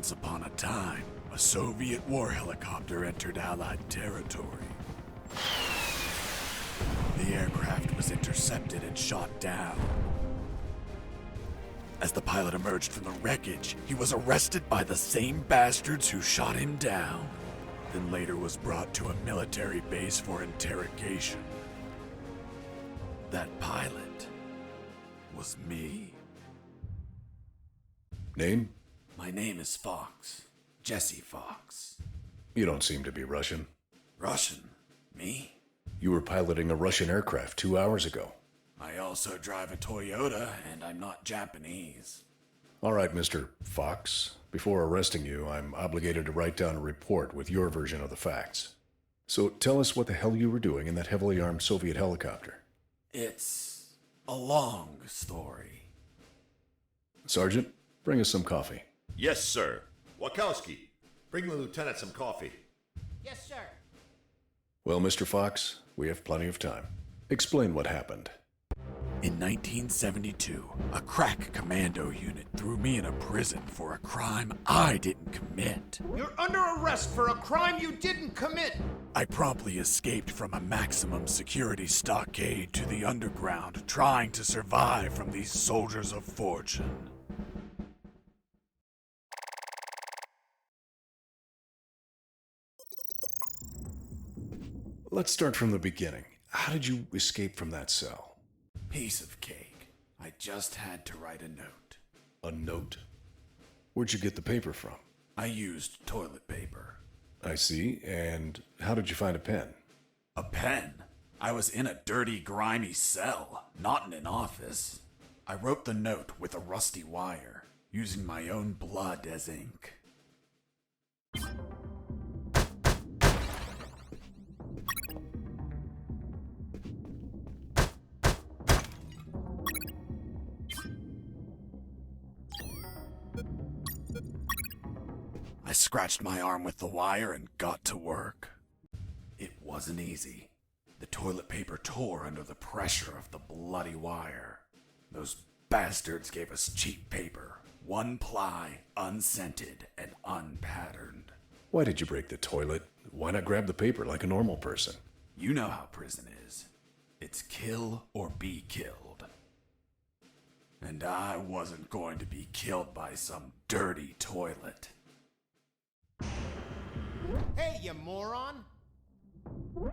Once upon a time, a Soviet war helicopter entered Allied territory. The aircraft was intercepted and shot down. As the pilot emerged from the wreckage, he was arrested by the same bastards who shot him down, then later was brought to a military base for interrogation. That pilot was me. Name? My name is Fox. Jesse Fox. You don't seem to be Russian. Russian? Me? You were piloting a Russian aircraft 2 hours ago. I also drive a Toyota, and I'm not Japanese. All right, Mr. Fox. Before arresting you, I'm obligated to write down a report with your version of the facts. So tell us what the hell you were doing in that heavily armed Soviet helicopter. It's a long story. Sergeant, bring us some coffee. Yes, sir. Wachowski, bring the lieutenant some coffee. Yes, sir. Well, Mr. Fox, we have plenty of time. Explain what happened. In 1972, a crack commando unit threw me in a prison for a crime I didn't commit. You're under arrest for a crime you didn't commit. I promptly escaped from a maximum security stockade to the underground, trying to survive from these soldiers of fortune. Let's start from the beginning. How did you escape from that cell? Piece of cake. I just had to write a note. A note? Where'd you get the paper from? I used toilet paper. I see. And how did you find a pen? A pen? I was in a dirty, grimy cell, not in an office. I wrote the note with a rusty wire, using my own blood as ink. I scratched my arm with the wire and got to work. It wasn't easy. The toilet paper tore under the pressure of the bloody wire. Those bastards gave us cheap paper, one ply, unscented, and unpatterned. Why did you break the toilet? Why not grab the paper like a normal person? You know how prison is. It's kill or be killed. And I wasn't going to be killed by some dirty toilet. Hey, you moron!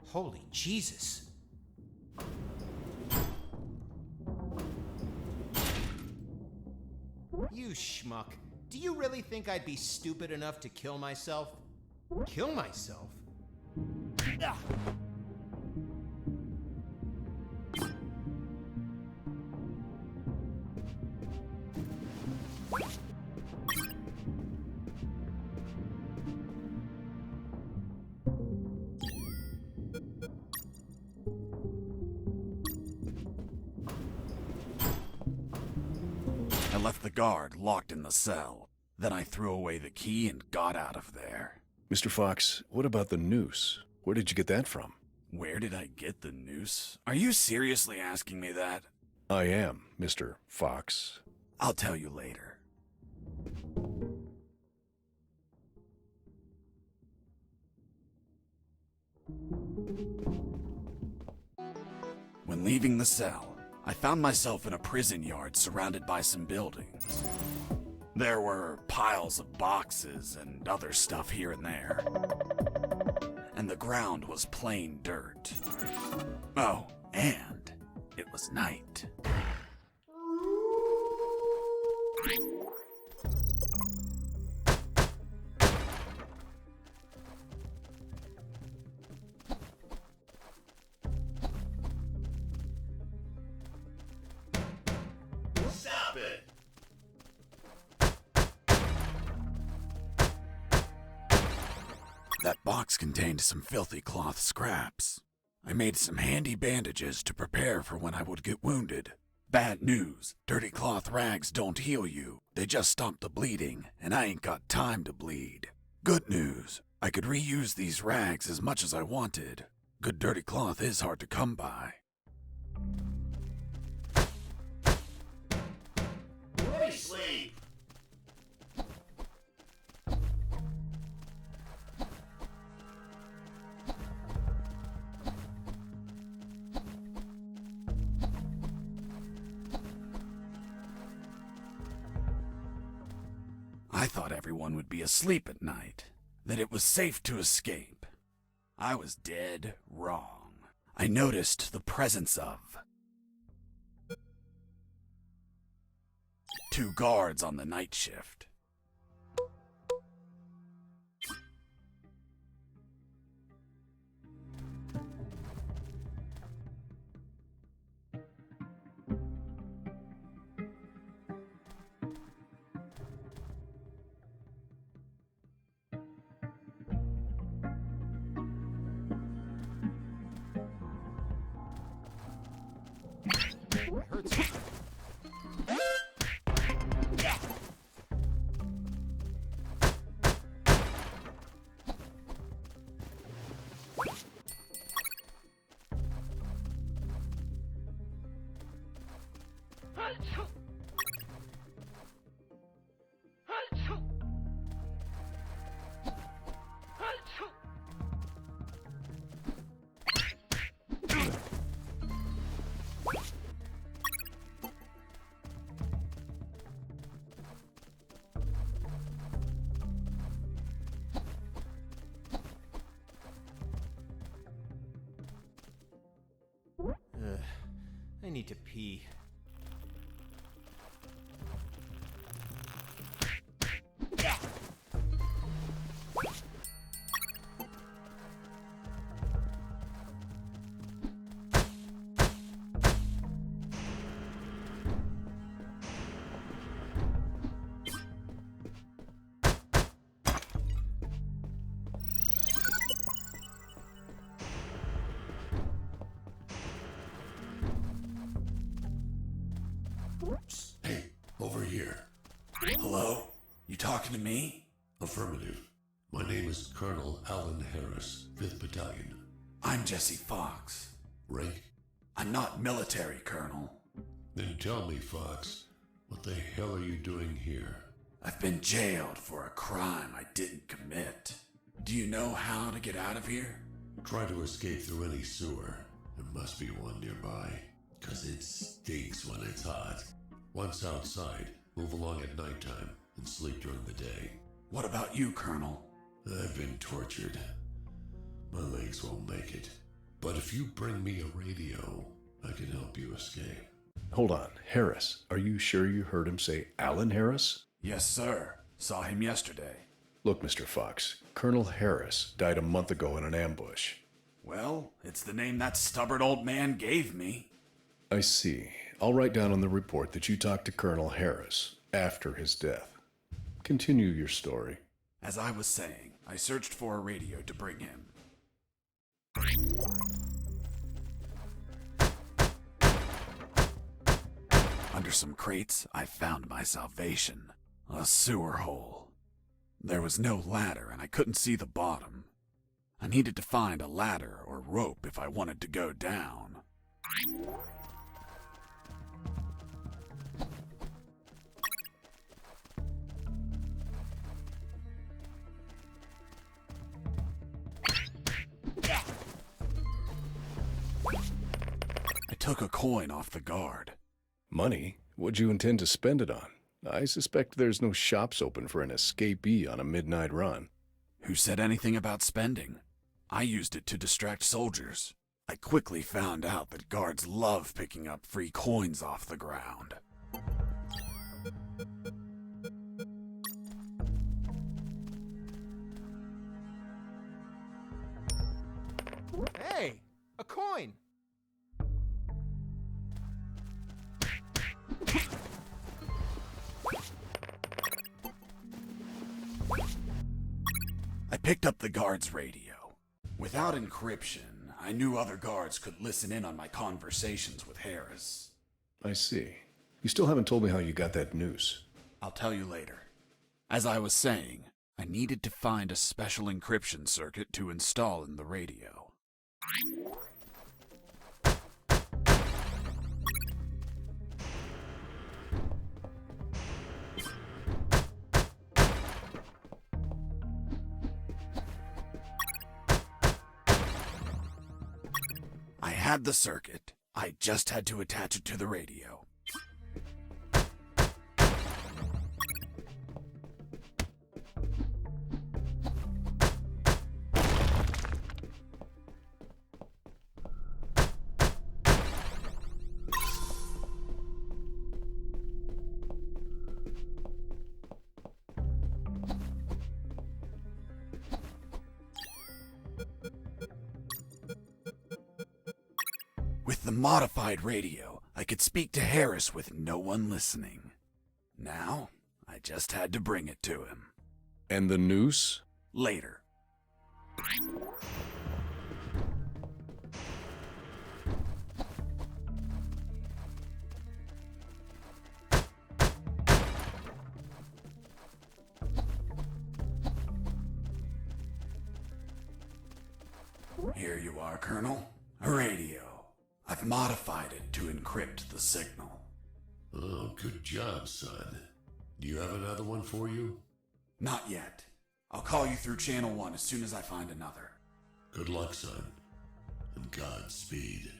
Holy Jesus. You schmuck. Do you really think I'd be stupid enough to kill myself? Kill myself? Ah. I left the guard locked in the cell. Then I threw away the key and got out of there. Mr. Fox, what about the noose? Where did you get that from? Where did I get the noose? Are you seriously asking me that? I am, Mr. Fox. I'll tell you later. When leaving the cell, I found myself in a prison yard surrounded by some buildings. There were piles of boxes and other stuff here and there. And the ground was plain dirt. Oh, and it was night. Stop it! That box contained some filthy cloth scraps. I made some handy bandages to prepare for when I would get wounded. Bad news, dirty cloth rags don't heal you. They just stop the bleeding, and I ain't got time to bleed. Good news, I could reuse these rags as much as I wanted. Good dirty cloth is hard to come by. Let me sleep! I thought everyone would be asleep at night, that it was safe to escape. I was dead wrong. I noticed the presence of 2 guards on the night shift. It hurts. I need to pee. Hey, over here. Hello? You talking to me? Affirmative. My name is Colonel Alan Harris, 5th Battalion. I'm Jesse Fox. Rank? I'm not military, Colonel. Then tell me, Fox, what the hell are you doing here? I've been jailed for a crime I didn't commit. Do you know how to get out of here? Try to escape through any sewer. There must be one nearby, 'cause it stinks when it's hot. Once outside, move along at nighttime and sleep during the day. What about you, Colonel? I've been tortured. My legs won't make it. But if you bring me a radio, I can help you escape. Hold on, Harris. Are you sure you heard him say Alan Harris? Yes, sir. Saw him yesterday. Look, Mr. Fox, Colonel Harris died a month ago in an ambush. Well, it's the name that stubborn old man gave me. I see. I'll write down on the report that you talked to Colonel Harris after his death. Continue your story. As I was saying, I searched for a radio to bring him. Under some crates, I found my salvation. A sewer hole. There was no ladder and I couldn't see the bottom. I needed to find a ladder or rope if I wanted to go down. I took a coin off the guard. Money? What'd you intend to spend it on? I suspect there's no shops open for an escapee on a midnight run. Who said anything about spending? I used it to distract soldiers. I quickly found out that guards love picking up free coins off the ground. Hey, a coin. I picked up the guard's radio. Without encryption, I knew other guards could listen in on my conversations with Harris. I see. You still haven't told me how you got that noose. I'll tell you later. As I was saying, I needed to find a special encryption circuit to install in the radio. I had the circuit. I just had to attach it to the radio. With the modified radio, I could speak to Harris with no one listening. Now, I just had to bring it to him. And the noose? Later. Here you are, Colonel. A radio. I've modified it to encrypt the signal. Oh, good job, son. Do you have another one for you? Not yet. I'll call you through Channel 1 as soon as I find another. Good luck, son. And Godspeed.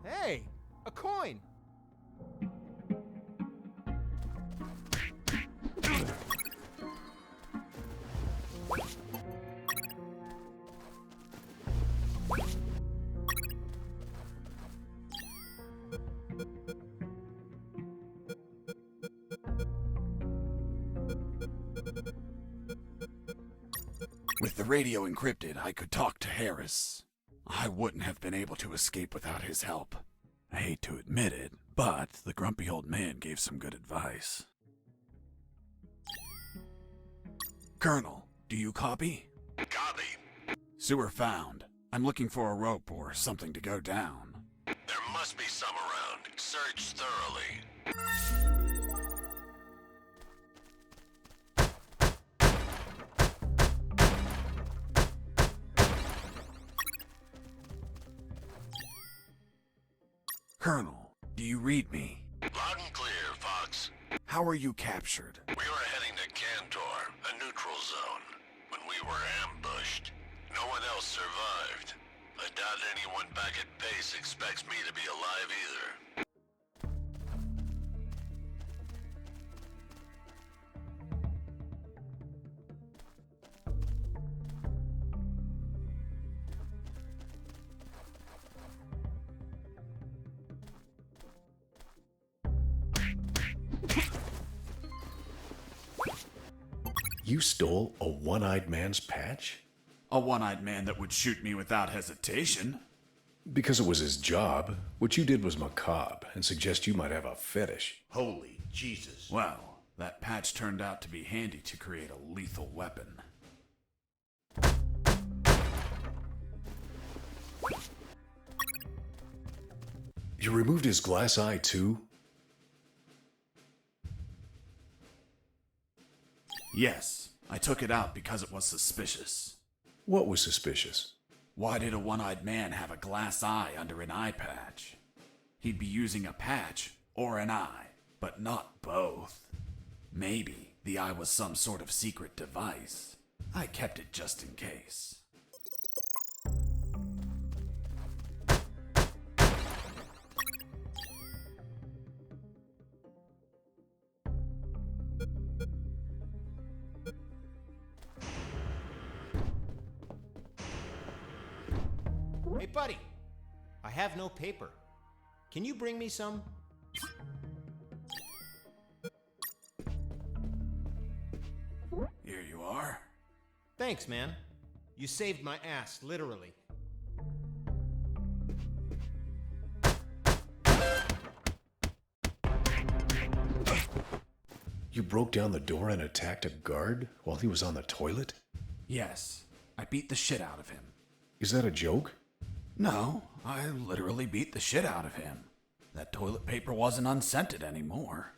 Hey, a coin! With the radio encrypted, I could talk to Harris. I wouldn't have been able to escape without his help. I hate to admit it, but the grumpy old man gave some good advice. Colonel, do you copy? Copy. Sewer found. I'm looking for a rope or something to go down. There must be some around. Search thoroughly. Colonel, do you read me? Loud and clear, Fox. How are you captured? We were heading to Cantor, a neutral zone, when we were ambushed. No one else survived. I doubt anyone back at base expects me to be alive either. You stole a one-eyed man's patch? A one-eyed man that would shoot me without hesitation. Because it was his job. What you did was macabre and suggest you might have a fetish. Holy Jesus. Well, that patch turned out to be handy to create a lethal weapon. You removed his glass eye too? Yes, I took it out because it was suspicious. What was suspicious? Why did a one-eyed man have a glass eye under an eye patch? He'd be using a patch or an eye, but not both. Maybe the eye was some sort of secret device. I kept it just in case. Hey, buddy. I have no paper. Can you bring me some? Here you are. Thanks, man. You saved my ass, literally. You broke down the door and attacked a guard while he was on the toilet? Yes, I beat the shit out of him. Is that a joke? No, I literally beat the shit out of him. That toilet paper wasn't unscented anymore.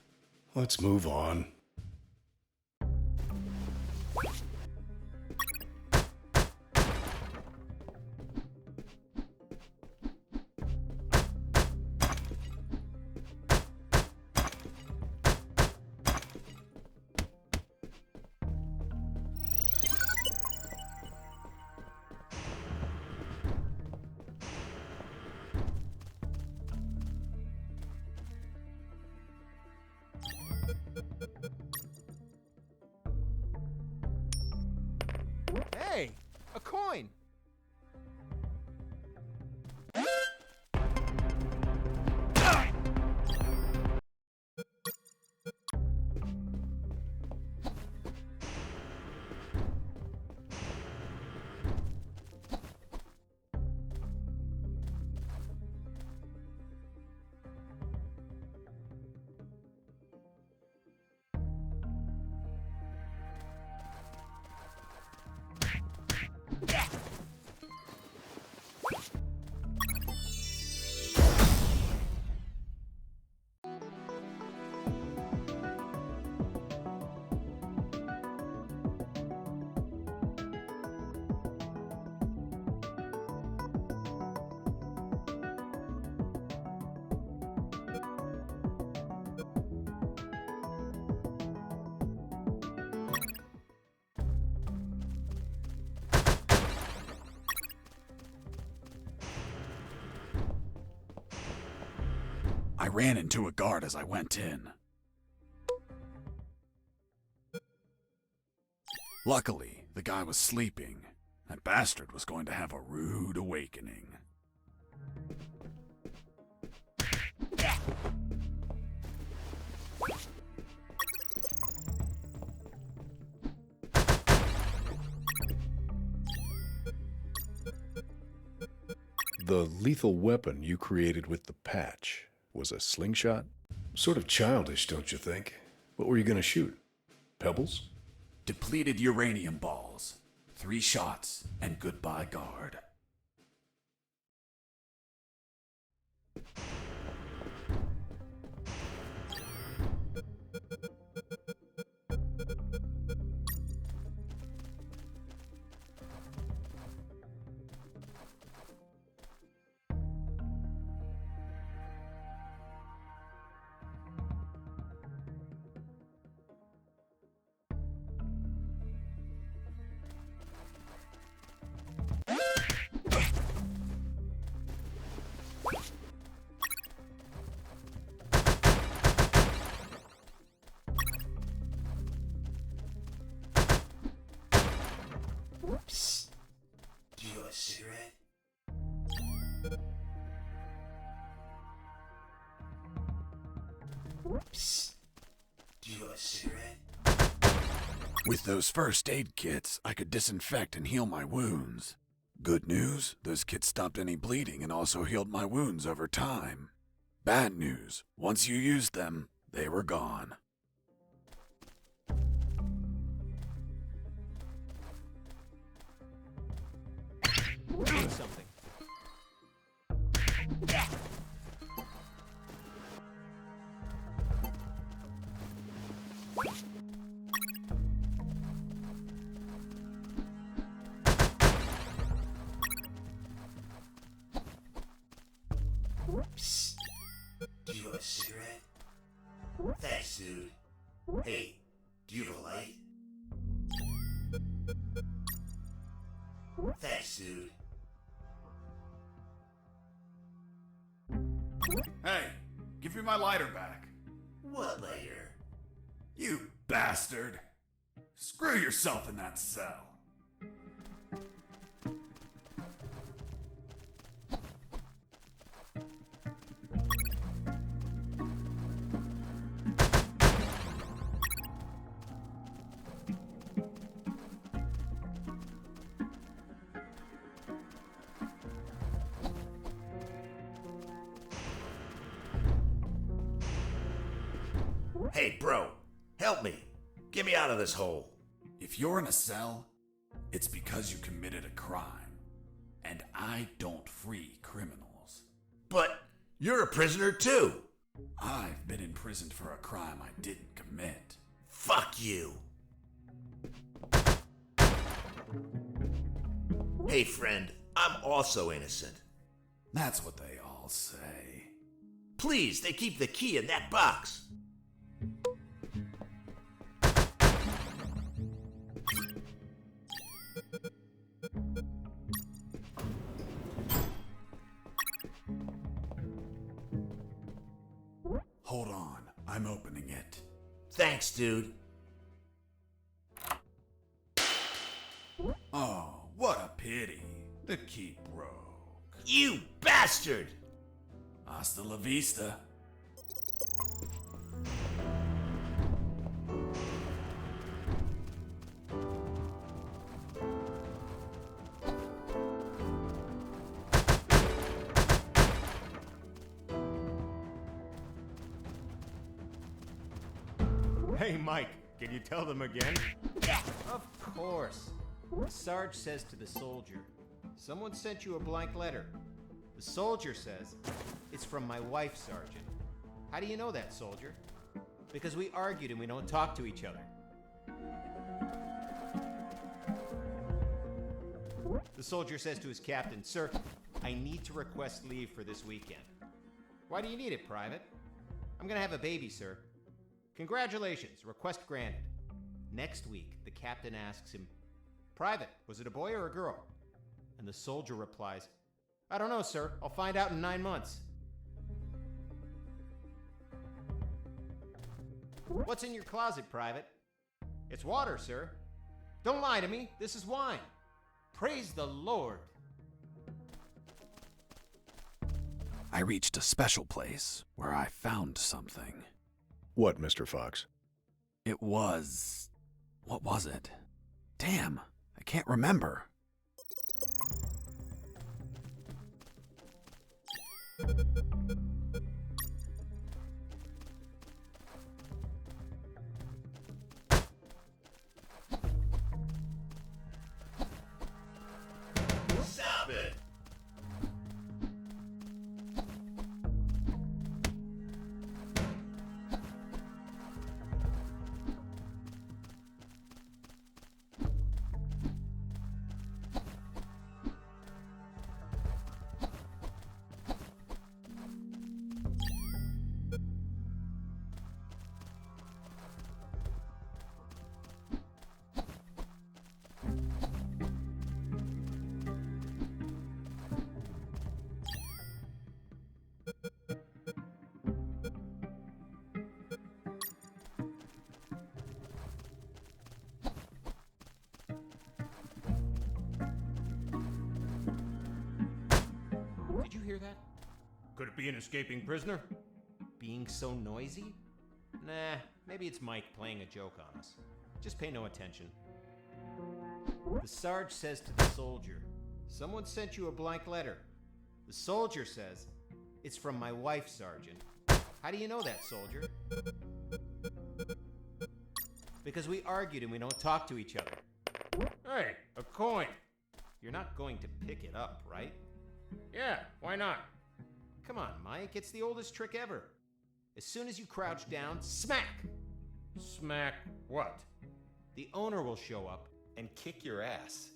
Let's move on. coin. I ran into a guard as I went in. Luckily, the guy was sleeping. That bastard was going to have a rude awakening. The lethal weapon you created with the patch was a slingshot? Sort of childish, don't you think? What were you gonna shoot? Pebbles? Depleted uranium balls. 3 shots, and goodbye, guard. Psst. Do you want a cigarette? Psst. Do you want a cigarette? With those first aid kits, I could disinfect and heal my wounds. Good news, those kits stopped any bleeding and also healed my wounds over time. Bad news, once you used them, they were gone. Doing something. Psst. Do you want a cigarette? Thanks, dude. Hey, do you have a light? Thanks, dude. Hey, give me my lighter back. What lighter? You bastard. Screw yourself in that cell. Hey, bro, help me. Get me out of this hole. If you're in a cell, it's because you committed a crime. And I don't free criminals. But you're a prisoner too. I've been imprisoned for a crime I didn't commit. Fuck you. Hey, friend, I'm also innocent. That's what they all say. Please, they keep the key in that box. Hold on, I'm opening it. Thanks, dude. Oh, what a pity. The key broke. You bastard! Hasta la vista. Hey, Mike, can you tell them again? Of course. The Sarge says to the soldier, someone sent you a blank letter. The soldier says, it's from my wife, Sergeant. How do you know that, soldier? Because we argued and we don't talk to each other. The soldier says to his captain, sir, I need to request leave for this weekend. Why do you need it, Private? I'm gonna have a baby, sir. Congratulations, request granted. Next week, the captain asks him, Private, was it a boy or a girl? And the soldier replies, I don't know, sir. I'll find out in 9 months. What's in your closet, Private? It's water, sir. Don't lie to me. This is wine. Praise the Lord. I reached a special place where I found something. What, Mr. Fox? It was... what was it? Damn, I can't remember. Stop it! Did you hear that? Could it be an escaping prisoner? Being so noisy? Nah, maybe it's Mike playing a joke on us. Just pay no attention. The Sarge says to the soldier, someone sent you a blank letter. The soldier says, it's from my wife, Sergeant. How do you know that, soldier? Because we argued and we don't talk to each other. Hey, a coin. You're not going to pick it up, right? Yeah, why not? Come on, Mike, it's the oldest trick ever. As soon as you crouch down, smack! Smack what? The owner will show up and kick your ass.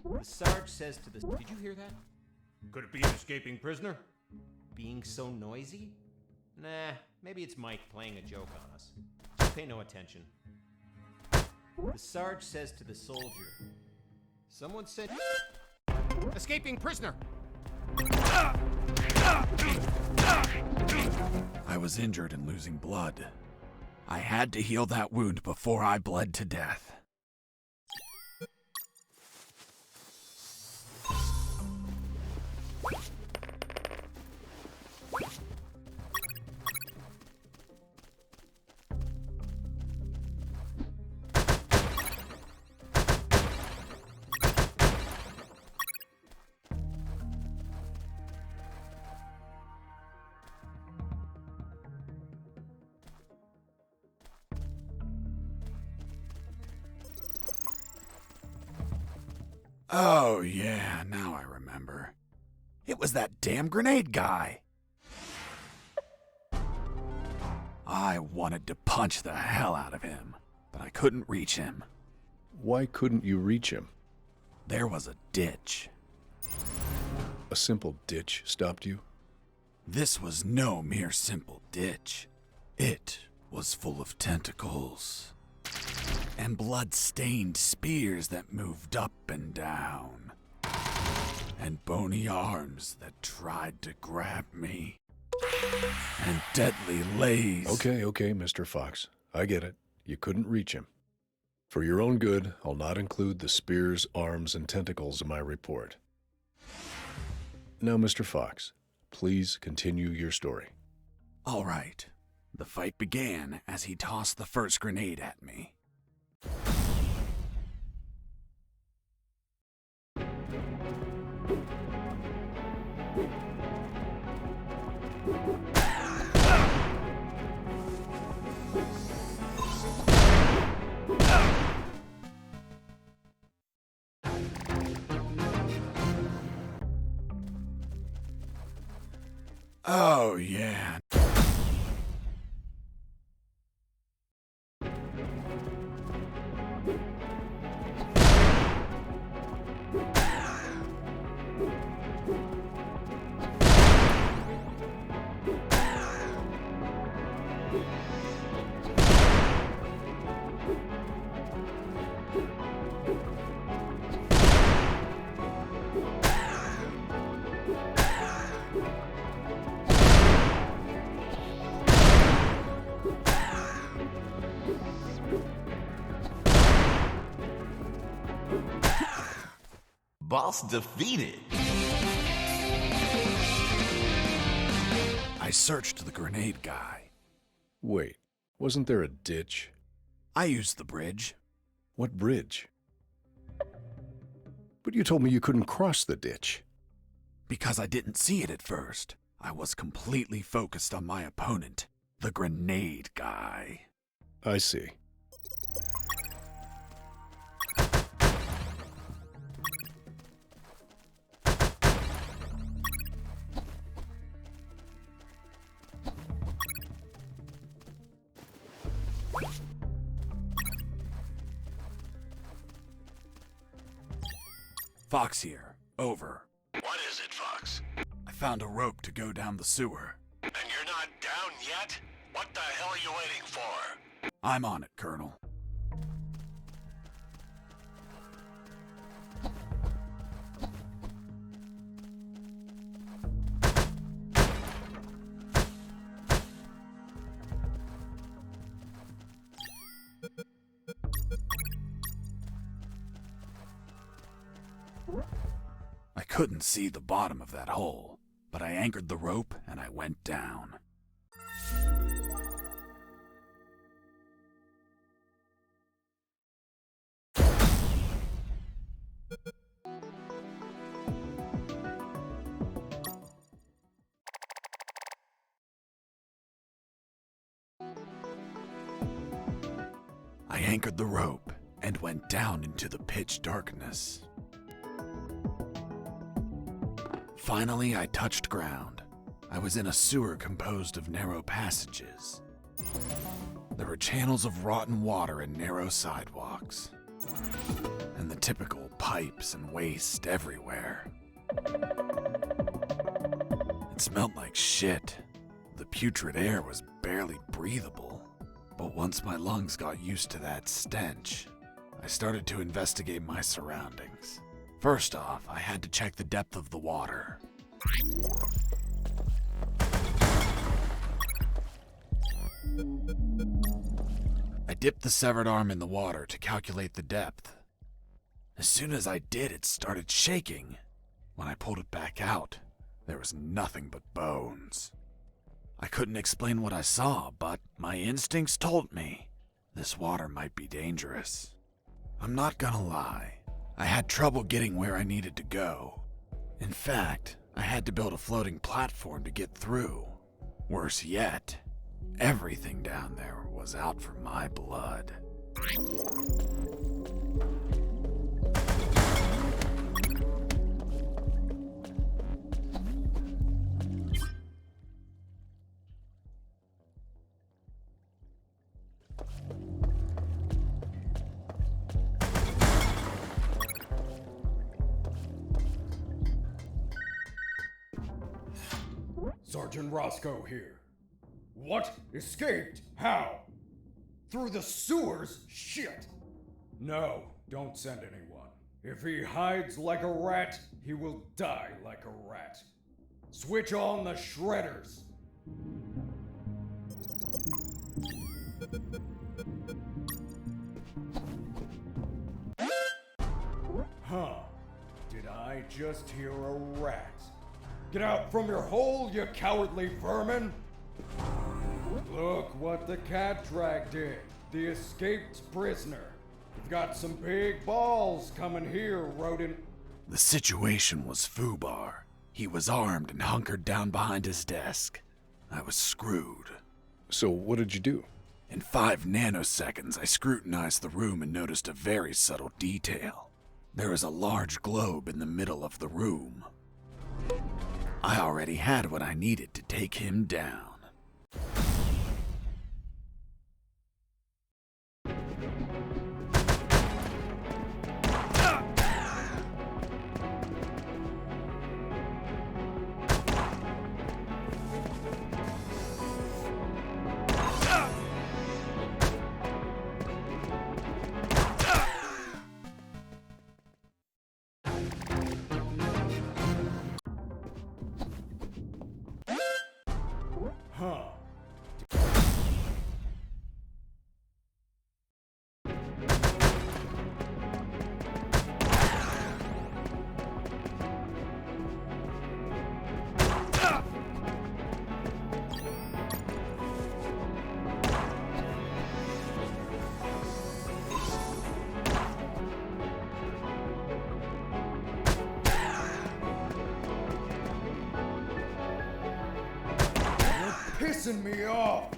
The Sarge says to the... Did you hear that? Could it be an escaping prisoner? Being so noisy? Nah, maybe it's Mike playing a joke on us. Just pay no attention. The Sarge says to the soldier, someone said... Escaping prisoner! I was injured and losing blood. I had to heal that wound before I bled to death. Oh, yeah, now I remember. It was that damn grenade guy. I wanted to punch the hell out of him, but I couldn't reach him. Why couldn't you reach him? There was a ditch. A simple ditch stopped you? This was no mere simple ditch. It was full of tentacles and blood-stained spears that moved up and down, and bony arms that tried to grab me, and deadly lays. Okay, Mr. Fox. I get it. You couldn't reach him. For your own good, I'll not include the spears, arms, and tentacles in my report. Now, Mr. Fox, please continue your story. All right. The fight began as he tossed the first grenade at me. Oh, yeah. Boss defeated. I searched the grenade guy. Wait, wasn't there a ditch? I used the bridge. What bridge? But you told me you couldn't cross the ditch. Because I didn't see it at first. I was completely focused on my opponent, the grenade guy. I see. Fox here. Over. What is it, Fox? I found a rope to go down the sewer. And you're not down yet? What the hell are you waiting for? I'm on it, Colonel. I couldn't see the bottom of that hole, but I anchored the rope and I went down. I anchored the rope and went down into the pitch darkness. Finally, I touched ground. I was in a sewer composed of narrow passages. There were channels of rotten water and narrow sidewalks, and the typical pipes and waste everywhere. It smelled like shit. The putrid air was barely breathable. But once my lungs got used to that stench, I started to investigate my surroundings. First off, I had to check the depth of the water. I dipped the severed arm in the water to calculate the depth. As soon as I did, it started shaking. When I pulled it back out, there was nothing but bones. I couldn't explain what I saw, but my instincts told me this water might be dangerous. I'm not gonna lie. I had trouble getting where I needed to go. In fact, I had to build a floating platform to get through. Worse yet, everything down there was out for my blood. Sergeant Roscoe here. What? Escaped? How? Through the sewers? Shit! No, don't send anyone. If he hides like a rat, he will die like a rat. Switch on the shredders. just hear a rat. Get out from your hole, you cowardly vermin! Look what the cat dragged in. The escaped prisoner. You've got some big balls coming here, rodent. The situation was foobar. He was armed and hunkered down behind his desk. I was screwed. So what did you do? In 5 nanoseconds, I scrutinized the room and noticed a very subtle detail. There was a large globe in the middle of the room. I already had what I needed to take him down. Huh. Pissing me off!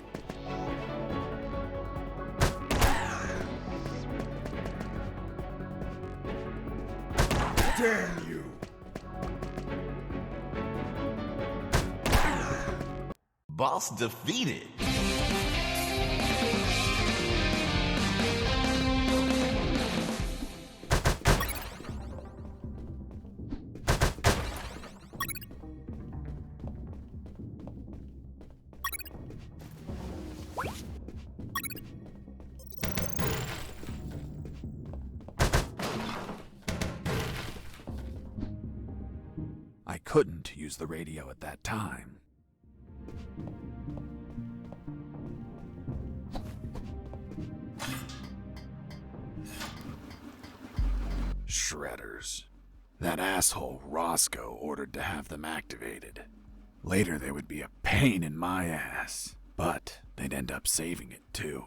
Damn you! Boss defeated. I couldn't use the radio at that time. Shredders. That asshole Roscoe ordered to have them activated. Later they would be a pain in my ass, but they'd end up saving it too.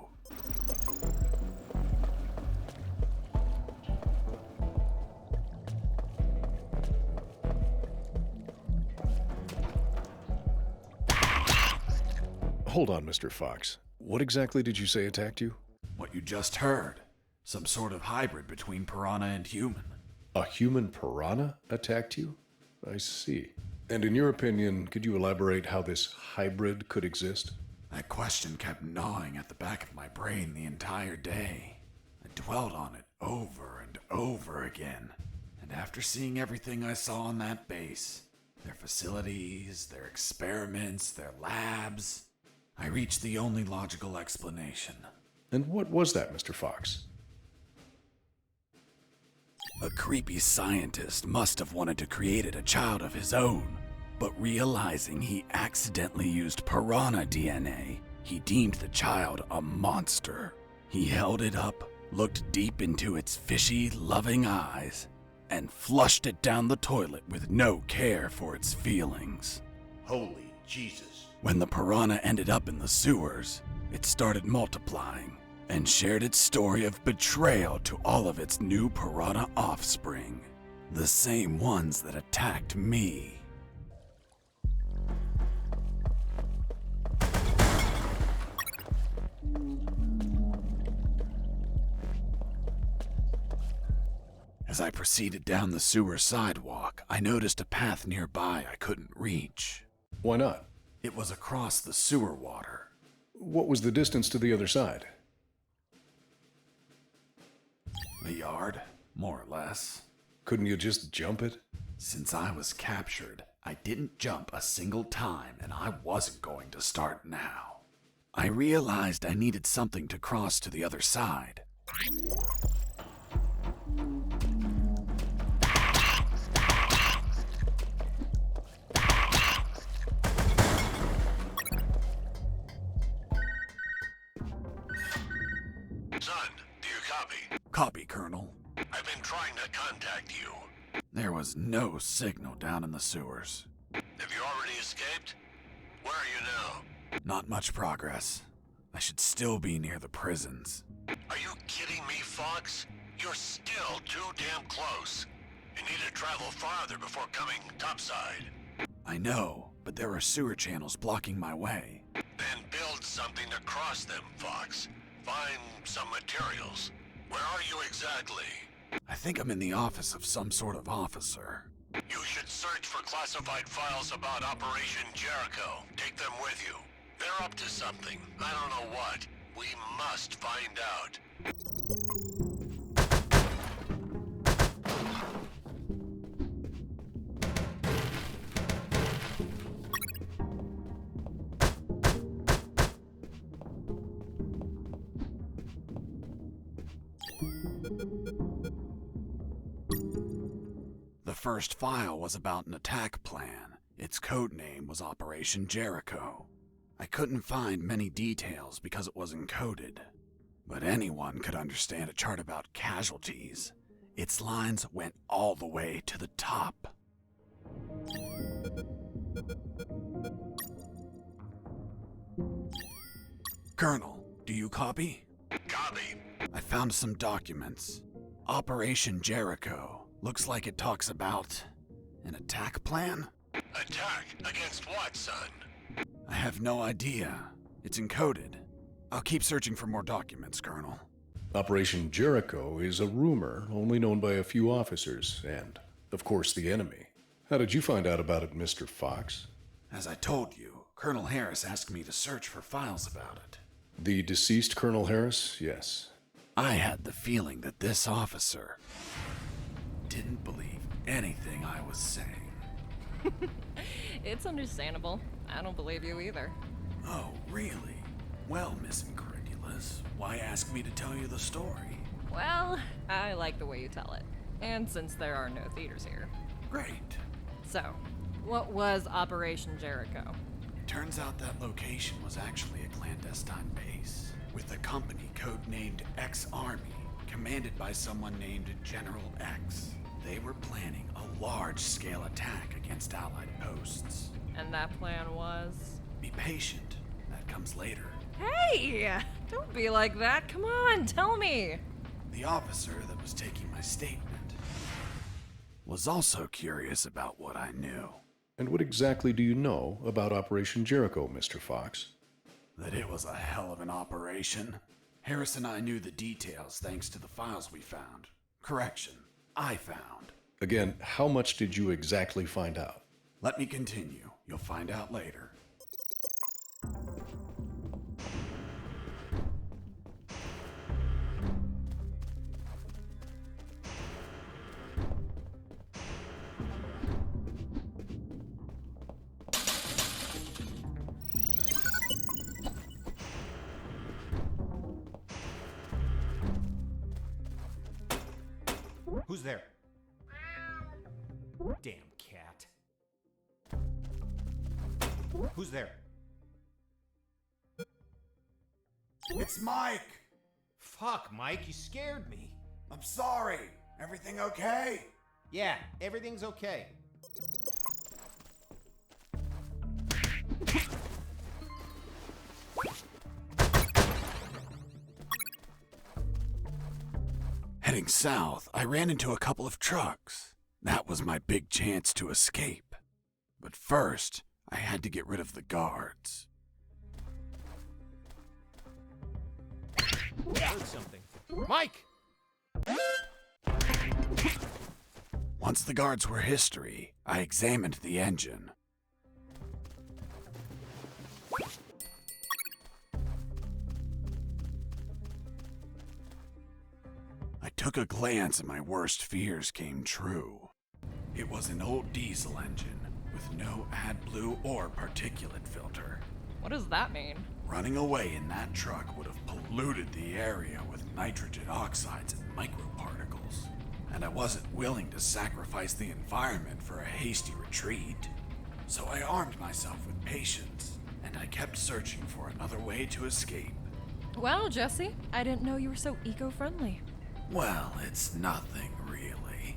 Hold on, Mr. Fox. What exactly did you say attacked you? What you just heard. Some sort of hybrid between piranha and human. A human piranha attacked you? I see. And in your opinion, could you elaborate how this hybrid could exist? That question kept gnawing at the back of my brain the entire day. I dwelled on it over and over again. And after seeing everything I saw on that base, their facilities, their experiments, their labs, I reached the only logical explanation. And what was that, Mr. Fox? A creepy scientist must have wanted to create a child of his own, but realizing he accidentally used piranha DNA, he deemed the child a monster. He held it up, looked deep into its fishy, loving eyes, and flushed it down the toilet with no care for its feelings. Holy Jesus. When the piranha ended up in the sewers, it started multiplying and shared its story of betrayal to all of its new piranha offspring, the same ones that attacked me. As I proceeded down the sewer sidewalk, I noticed a path nearby I couldn't reach. Why not? It was across the sewer water. What was the distance to the other side? A yard, more or less. Couldn't you just jump it? Since I was captured, I didn't jump a single time, and I wasn't going to start now. I realized I needed something to cross to the other side. Son, do you copy? Copy, Colonel. I've been trying to contact you. There was no signal down in the sewers. Have you already escaped? Where are you now? Not much progress. I should still be near the prisons. Are you kidding me, Fox? You're still too damn close. You need to travel farther before coming topside. I know, but there are sewer channels blocking my way. Then build something to cross them, Fox. Find some materials. Where are you exactly? I think I'm in the office of some sort of officer. You should search for classified files about Operation Jericho. Take them with you. They're up to something. I don't know what. We must find out. The first file was about an attack plan. Its code name was Operation Jericho. I couldn't find many details because it was encoded, but anyone could understand a chart about casualties. Its lines went all the way to the top. Colonel, do you copy? Copy. I found some documents. Operation Jericho. Looks like it talks about an attack plan? Attack? Against what, son? I have no idea. It's encoded. I'll keep searching for more documents, Colonel. Operation Jericho is a rumor only known by a few officers and, of course, the enemy. How did you find out about it, Mr. Fox? As I told you, Colonel Harris asked me to search for files about it. The deceased Colonel Harris? Yes. I had the feeling that this officer didn't believe anything I was saying. It's understandable. I don't believe you either. Oh, really? Well, Miss Incredulous, why ask me to tell you the story? Well, I like the way you tell it. And since there are no theaters here. Great. So, what was Operation Jericho? Turns out that location was actually a clandestine base, with a company codenamed X-Army, commanded by someone named General X. They were planning a large-scale attack against Allied posts. And that plan was? Be patient. That comes later. Hey! Don't be like that. Come on, tell me. The officer that was taking my statement was also curious about what I knew. And what exactly do you know about Operation Jericho, Mr. Fox? That it was a hell of an operation. Harris and I knew the details thanks to the files we found. Correction, I found. Again, how much did you exactly find out? Let me continue. You'll find out later. Who's there? Damn cat. Who's there? It's Mike! Fuck, Mike, you scared me. I'm sorry. Everything okay? Yeah, everything's okay. Heading south, I ran into a couple of trucks. That was my big chance to escape. But first, I had to get rid of the guards. I heard something. Mike! Once the guards were history, I examined the engine. I took a glance and my worst fears came true. It was an old diesel engine with no AdBlue or particulate filter. What does that mean? Running away in that truck would have polluted the area with nitrogen oxides and microparticles. And I wasn't willing to sacrifice the environment for a hasty retreat. So I armed myself with patience, and I kept searching for another way to escape. Wow, Jesse, I didn't know you were so eco-friendly. Well, it's nothing really.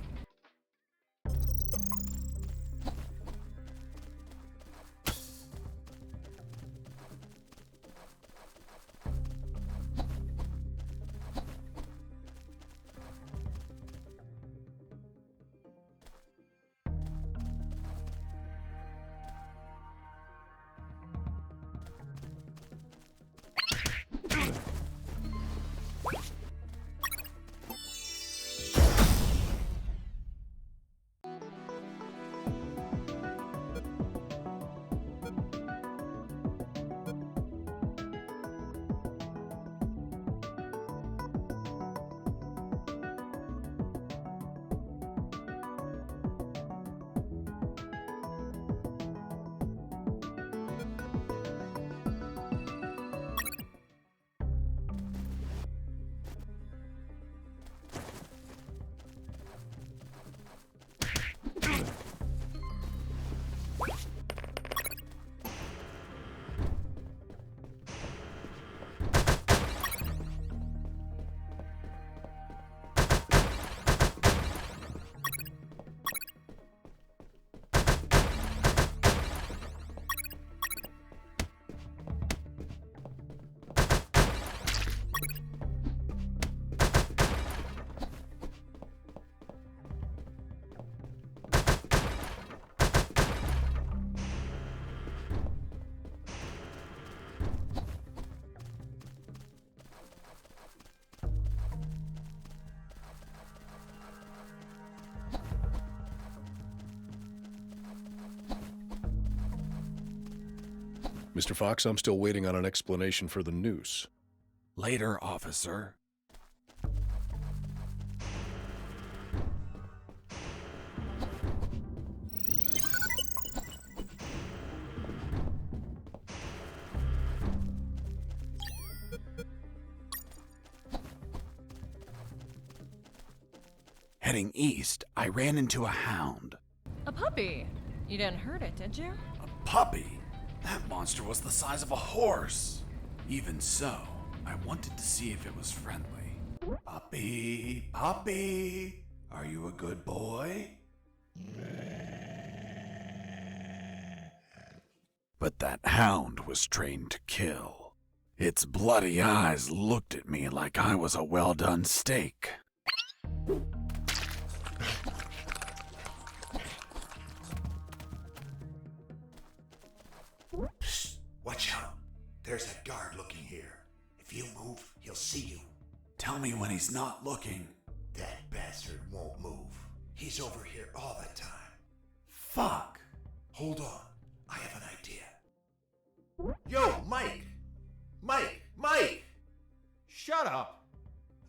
Mr. Fox, I'm still waiting on an explanation for the noose. Later, officer. Heading east, I ran into a hound. A puppy. You didn't hurt it, did you? A puppy? That monster was the size of a horse. Even so, I wanted to see if it was friendly. Puppy, puppy, are you a good boy? But that hound was trained to kill. Its bloody eyes looked at me like I was a well-done steak. Psst, watch out. There's that guard looking here. If you move, he'll see you. Tell me when he's not looking. That bastard won't move. He's over here all the time. Fuck. Hold on. I have an idea. Yo, Mike! Mike! Shut up!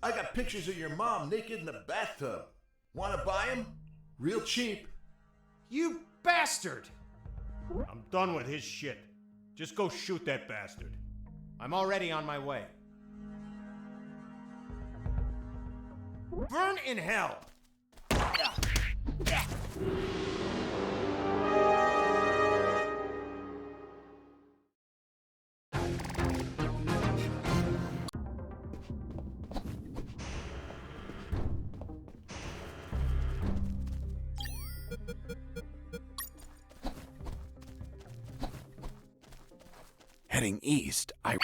I got pictures of your mom naked in the bathtub. Wanna buy them? Real cheap. You bastard! I'm done with his shit. Just go shoot that bastard. I'm already on my way. Burn in hell! Heading east, I...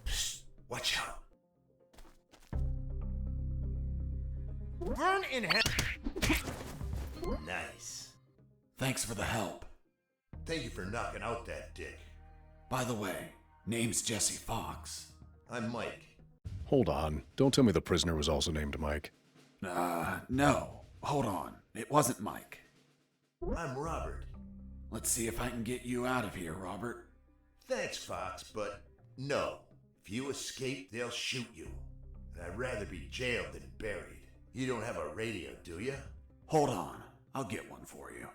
Psst, watch out. Burn in hell! Nice. Thanks for the help. Thank you for knocking out that dick. By the way, name's Jesse Fox. I'm Mike. Hold on. Don't tell me the prisoner was also named Mike. No. Hold on. It wasn't Mike. I'm Robert. Let's see if I can get you out of here, Robert. Thanks, Fox, but no. If you escape, they'll shoot you. And I'd rather be jailed than buried. You don't have a radio, do you? Hold on. I'll get one for you.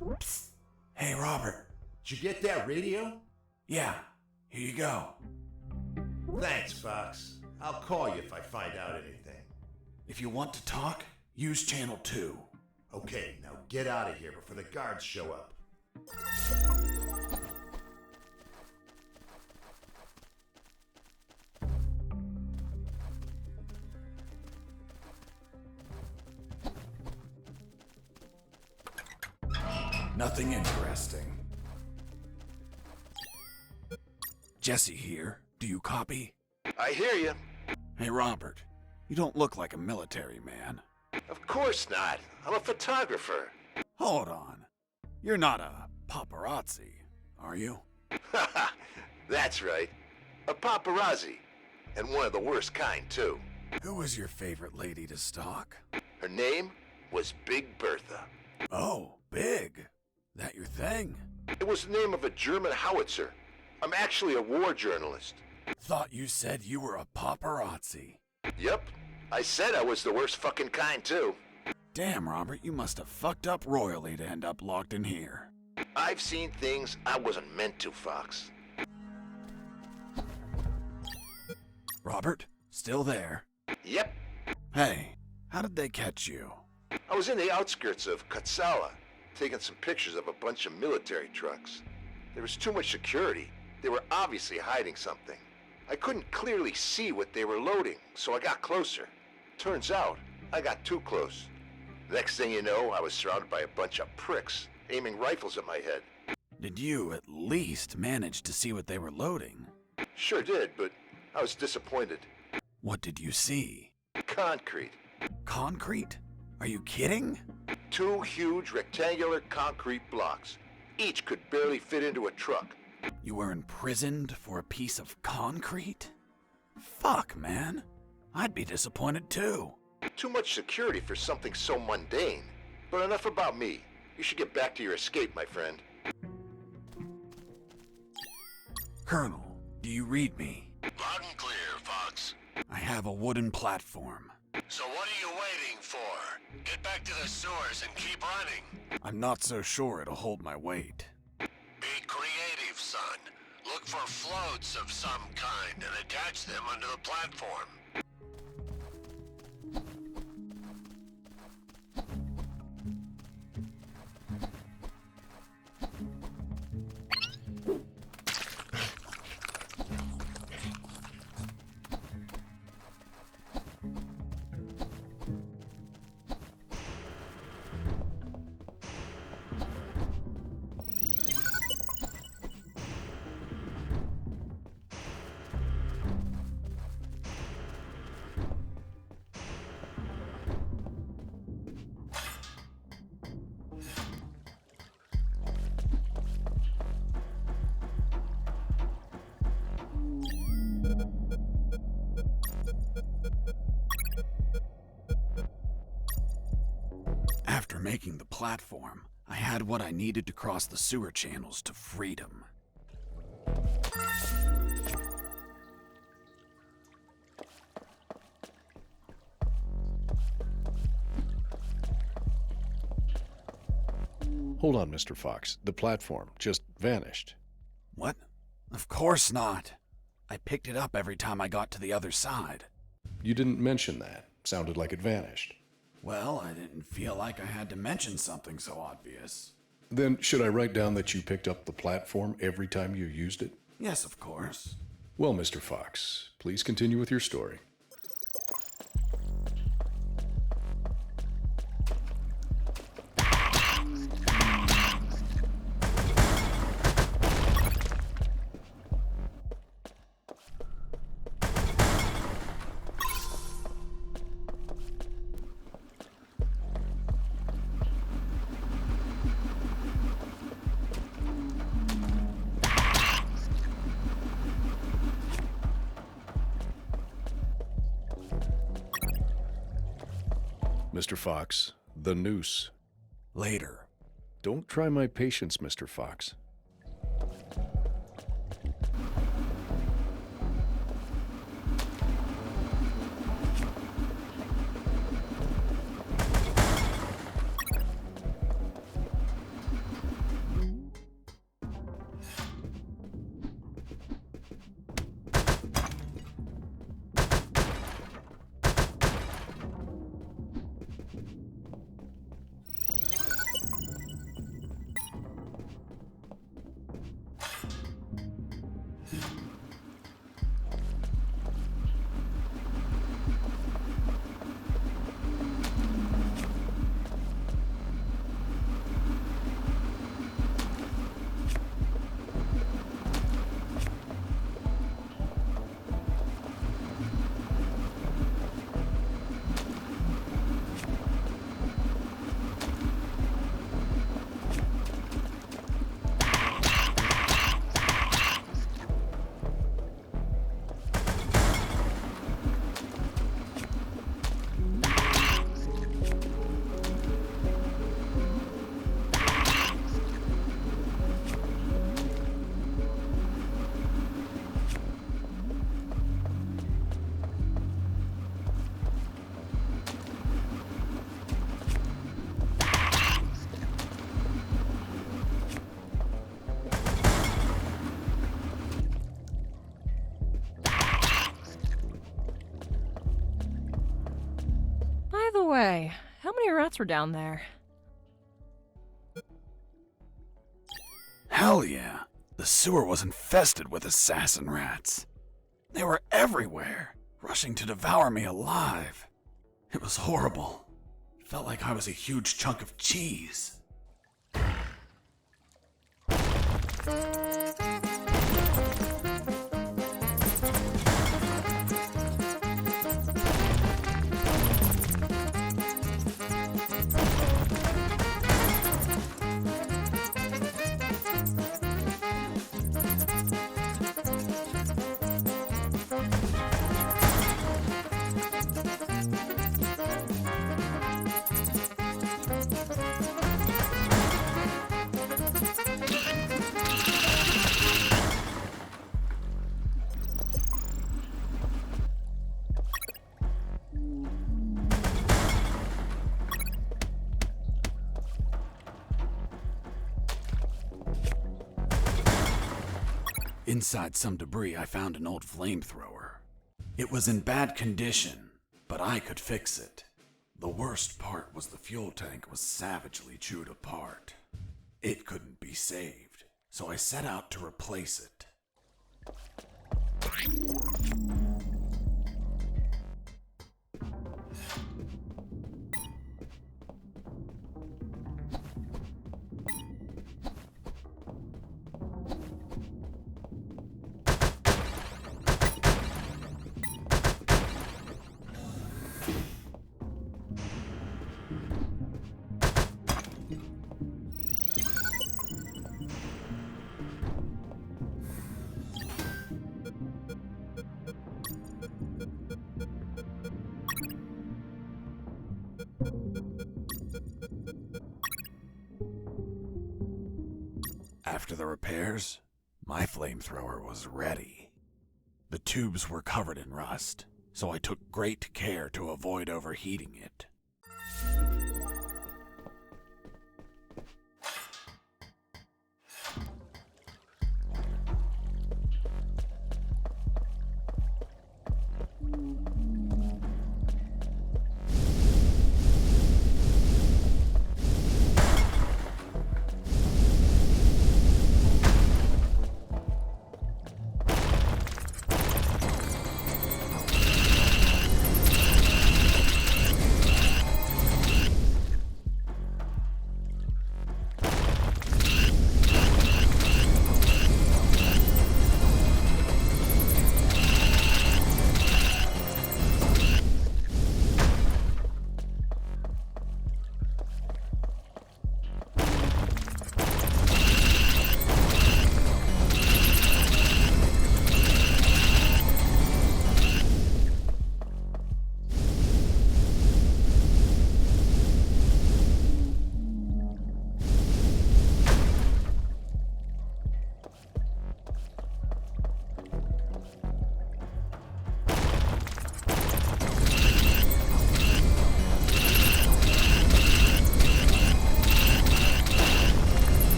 Psst. Hey, Robert. Did you get that radio? Yeah, here you go. Thanks, Fox. I'll call you if I find out anything. If you want to talk, use channel 2. Okay, now get out of here before the guards show up. Nothing interesting. Jesse here. Do you copy? I hear you. Hey, Robert. You don't look like a military man. Of course not. I'm a photographer. Hold on. You're not a paparazzi, are you? Haha, that's right. A paparazzi. And one of the worst kind, too. Who was your favorite lady to stalk? Her name was Big Bertha. Oh, Big. That your thing? It was the name of a German howitzer. I'm actually a war journalist. Thought you said you were a paparazzi. Yep. I said I was the worst fucking kind, too. Damn, Robert, you must have fucked up royally to end up locked in here. I've seen things I wasn't meant to, Fox. Robert, still there? Yep, Hey, how did they catch you? I was in the outskirts of Katsala, taking some pictures of a bunch of military trucks. There was too much security. They were obviously hiding something. I couldn't clearly see what they were loading, so I got closer. Turns out, I got too close. Next thing you know, I was surrounded by a bunch of pricks, aiming rifles at my head. Did you at least manage to see what they were loading? Sure did, but I was disappointed. What did you see? Concrete. Concrete? Are you kidding? 2 huge rectangular concrete blocks. Each could barely fit into a truck. You were imprisoned for a piece of concrete? Fuck, man. I'd be disappointed too. Too much security for something so mundane. But enough about me. You should get back to your escape, my friend. Colonel, do you read me? Loud and clear, Fox. I have a wooden platform. So what are you waiting for? Get back to the sewers and keep running. I'm not so sure it'll hold my weight. Be creative, son. Look for floats of some kind and attach them onto the platform. After making the platform, I had what I needed to cross the sewer channels to freedom. Hold on, Mr. Fox. The platform just vanished. What? Of course not. I picked it up every time I got to the other side. You didn't mention that. Sounded like it vanished. Well, I didn't feel like I had to mention something so obvious. Then should I write down that you picked up the platform every time you used it? Yes, of course. Well, Mr. Fox, please continue with your story. Mr. Fox, the noose. Later. Don't try my patience, Mr. Fox. way. How many rats were down there? Hell yeah. The sewer was infested with assassin rats. They were everywhere, rushing to devour me alive. It was horrible. Felt like I was a huge chunk of cheese. Inside some debris, I found an old flamethrower. It was in bad condition, but I could fix it. The worst part was the fuel tank was savagely chewed apart. It couldn't be saved, so I set out to replace it. After the repairs, my flamethrower was ready. The tubes were covered in rust, so I took great care to avoid overheating it.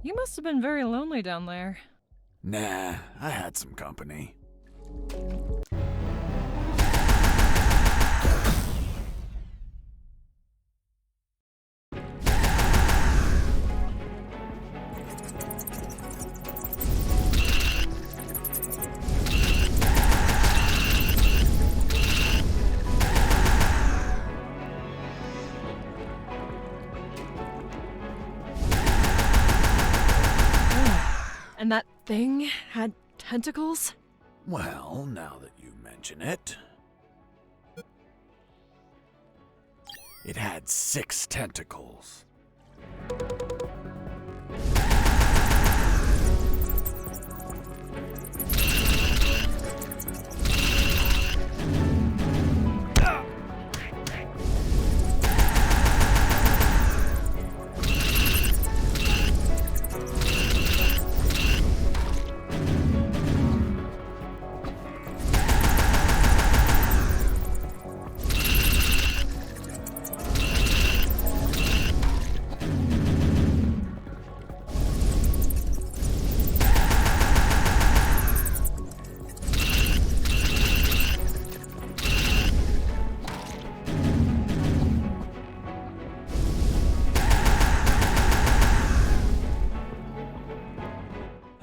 You must have been very lonely down there. Nah, I had some company. And that thing had tentacles? Well, now that you mention it... It had 6 tentacles.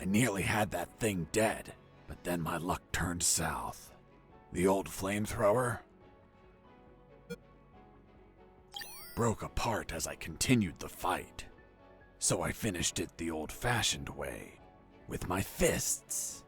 Nearly had that thing dead, but then my luck turned south. The old flamethrower broke apart as I continued the fight. So I finished it the old-fashioned way, with my fists.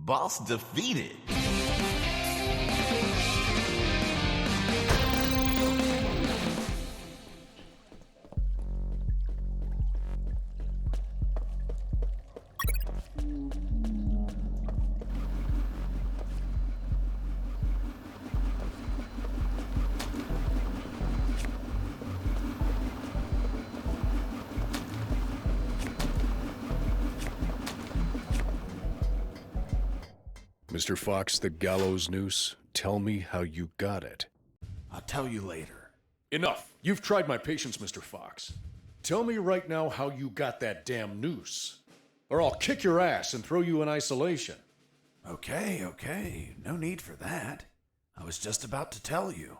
Boss defeated. Mr. Fox, the gallows noose, tell me how you got it. I'll tell you later. Enough! You've tried my patience, Mr. Fox. Tell me right now how you got that damn noose, or I'll kick your ass and throw you in isolation. Okay, no need for that. I was just about to tell you.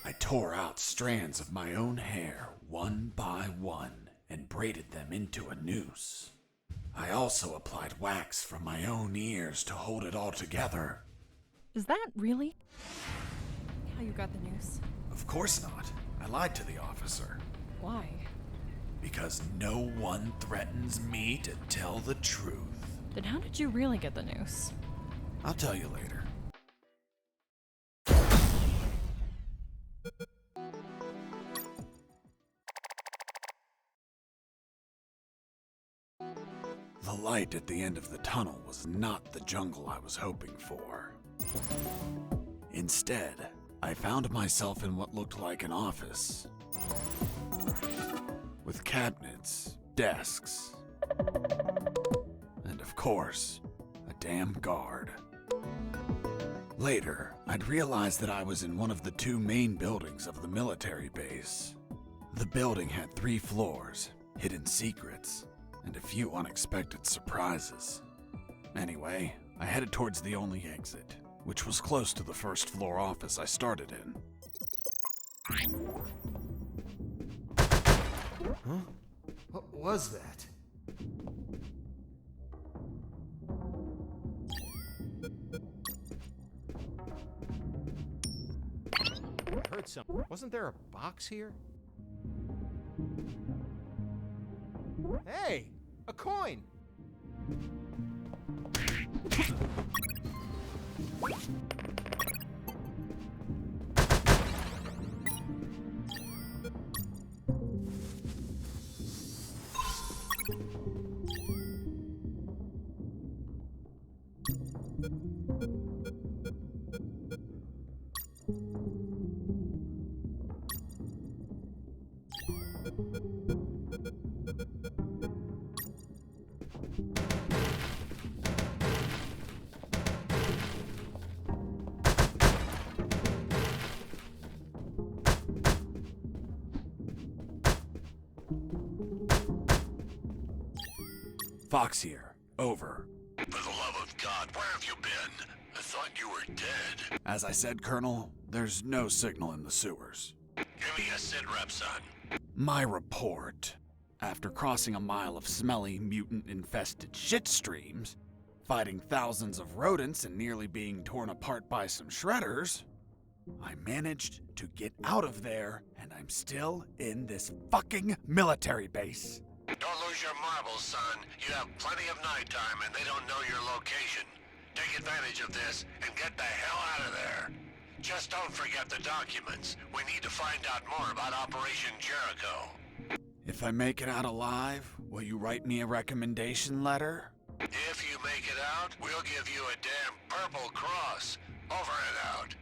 I tore out strands of my own hair, one by one, and braided them into a noose. I also applied wax from my own ears to hold it all together. Is that really how you got the noose? Of course not. I lied to the officer. Why? Because no one threatens me to tell the truth. Then how did you really get the noose? I'll tell you later. The light at the end of the tunnel was not the jungle I was hoping for. Instead, I found myself in what looked like an office. With cabinets, desks, and of course, a damn guard. Later, I'd realized that I was in one of the 2 main buildings of the military base. The building had 3 floors, hidden secrets, and a few unexpected surprises. Anyway, I headed towards the only exit, which was close to the first floor office I started in. Huh? What was that? I heard something. Wasn't there a box here? Hey! A coin! Fox here. Over. For the love of God, where have you been? I thought you were dead. As I said, Colonel, there's no signal in the sewers. Give me a sit rep, son. My report. After crossing a mile of smelly, mutant-infested shit streams, fighting thousands of rodents and nearly being torn apart by some shredders, I managed to get out of there, and I'm still in this fucking military base. Don't lose your marbles, son. You have plenty of nighttime and they don't know your location. Take advantage of this and get the hell out of there. Just don't forget the documents. We need to find out more about Operation Jericho. If I make it out alive, will you write me a recommendation letter? If you make it out, we'll give you a damn purple cross. Over and out.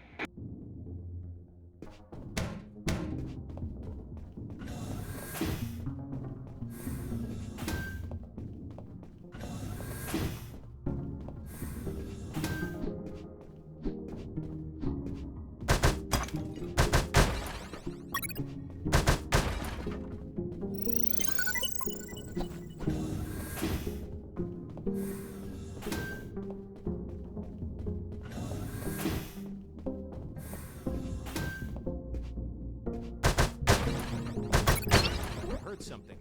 Something.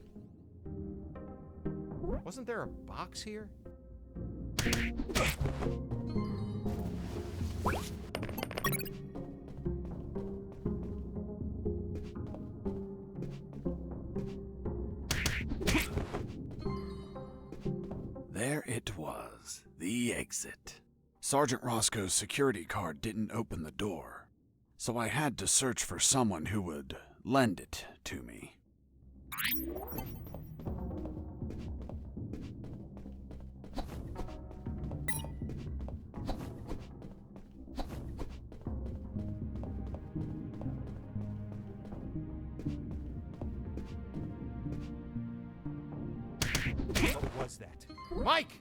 Wasn't there a box here? There it was, the exit. Sergeant Roscoe's security card didn't open the door, so I had to search for someone who would lend it to me. What was that? Mike!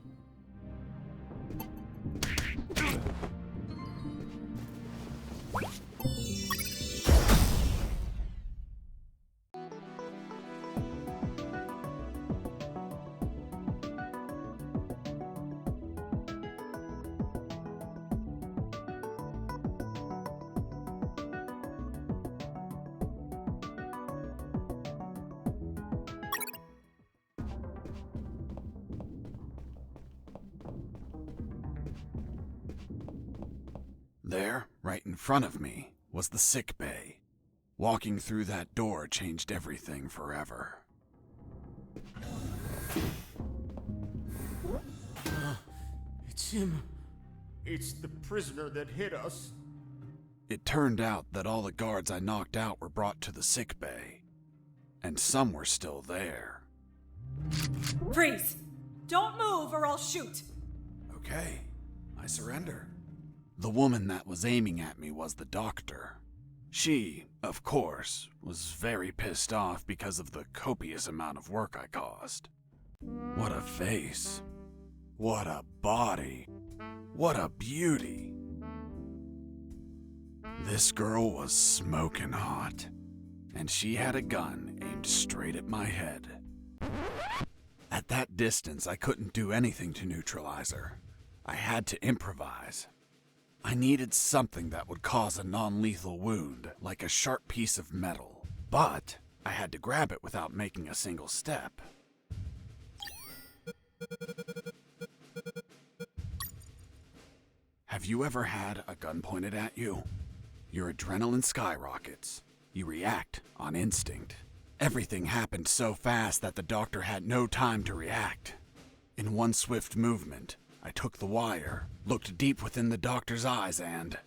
There, right in front of me, was the sick bay. Walking through that door changed everything forever. It's him. It's the prisoner that hit us. It turned out that all the guards I knocked out were brought to the sick bay, and some were still there. Freeze! Don't move or I'll shoot! Okay, I surrender. The woman that was aiming at me was the doctor. She, of course, was very pissed off because of the copious amount of work I caused. What a face. What a body. What a beauty. This girl was smoking hot, and she had a gun aimed straight at my head. At that distance, I couldn't do anything to neutralize her. I had to improvise. I needed something that would cause a non-lethal wound, like a sharp piece of metal. But I had to grab it without making a single step. Have you ever had a gun pointed at you? Your adrenaline skyrockets. You react on instinct. Everything happened so fast that the doctor had no time to react. In one swift movement, I took the wire, looked deep within the doctor's eyes, and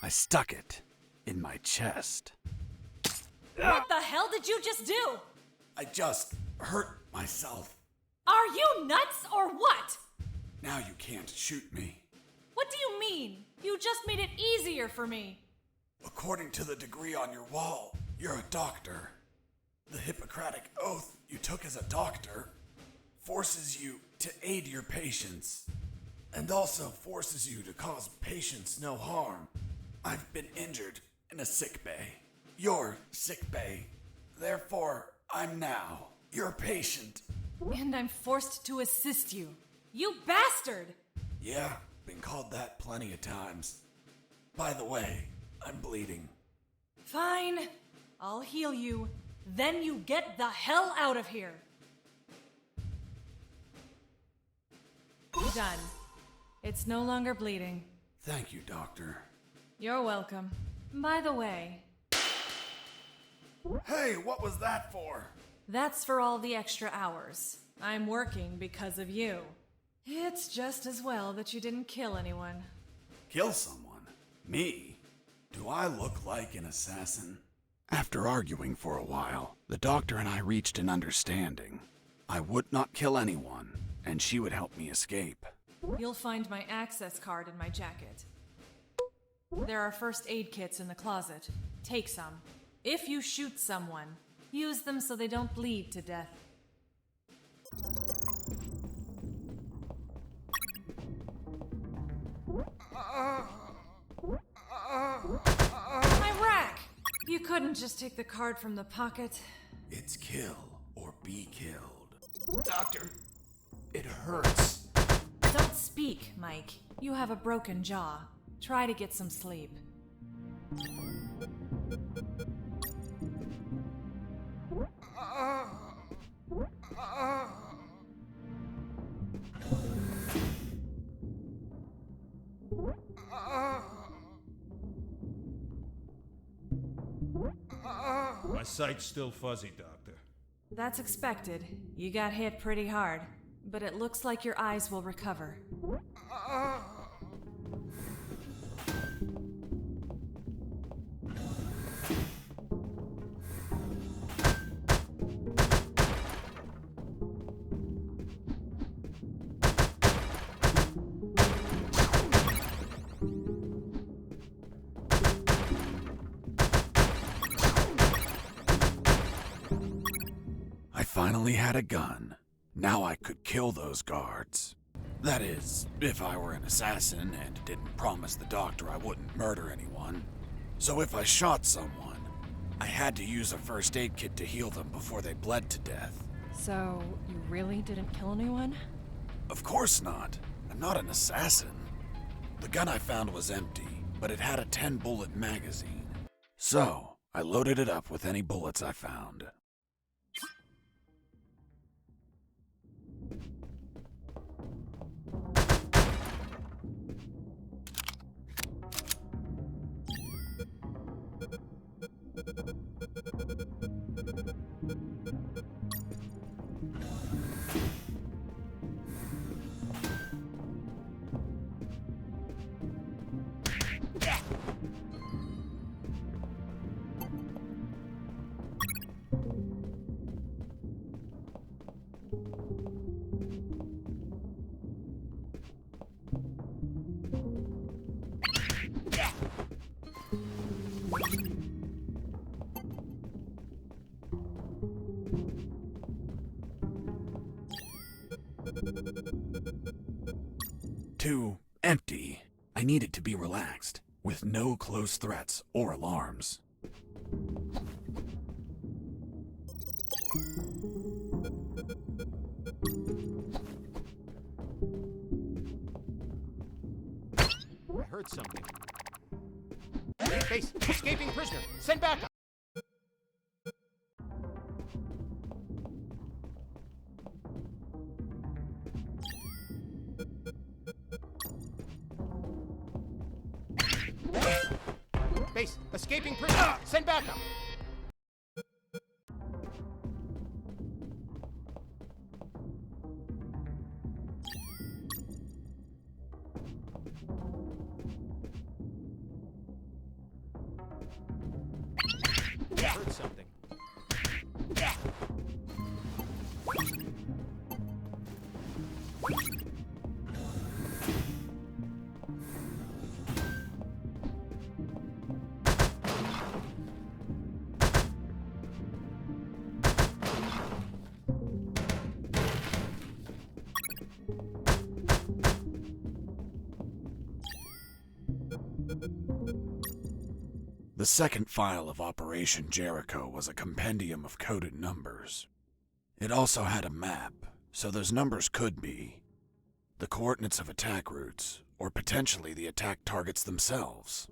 I stuck it in my chest. What the hell did you just do? I just hurt myself. Are you nuts or what? Now you can't shoot me. What do you mean? You just made it easier for me. According to the degree on your wall, you're a doctor. The Hippocratic oath you took as a doctor forces you to aid your patients, and also forces you to cause patients no harm. I've been injured in a sick bay. Your sick bay. Therefore, I'm now Your patient. And I'm forced to assist you. You bastard! Yeah, been called that plenty of times. By the way, I'm bleeding. Fine. I'll heal you. Then you get the hell out of here. Done. It's no longer bleeding. Thank you, Doctor. You're welcome. By the way, Hey, what was that for? that's for all the extra hours. I'm working because of you. It's just as well that you didn't kill anyone. Kill someone? Me? Do I look like an assassin? After arguing for a while, the doctor and I reached an understanding. I would not kill anyone, and she would help me escape. You'll find my access card in my jacket. There are first aid kits in the closet. Take some. If you shoot someone, use them so they don't bleed to death. My rack! You couldn't just take the card from the pocket. It's kill or be killed. Doctor, it hurts. Don't speak, Mike. You have a broken jaw. Try to get some sleep. My sight's still fuzzy, Doctor. That's expected. You got hit pretty hard. But it looks like your eyes will recover. I finally had a gun. Now I could kill those guards. That is, if I were an assassin and didn't promise the doctor I wouldn't murder anyone. So if I shot someone, I had to use a first aid kit to heal them before they bled to death. So, you really didn't kill anyone? Of course not. I'm not an assassin. The gun I found was empty, but it had a 10-bullet magazine. So, I loaded it up with any bullets I found. Too empty. I needed to be relaxed, with no close threats or alarms. I heard something. Base, escaping prisoner. Send backup. Base, escaping prisoner. Send backup. I heard something. The second file of Operation Jericho was a compendium of coded numbers. It also had a map, so those numbers could be the coordinates of attack routes, or potentially the attack targets themselves.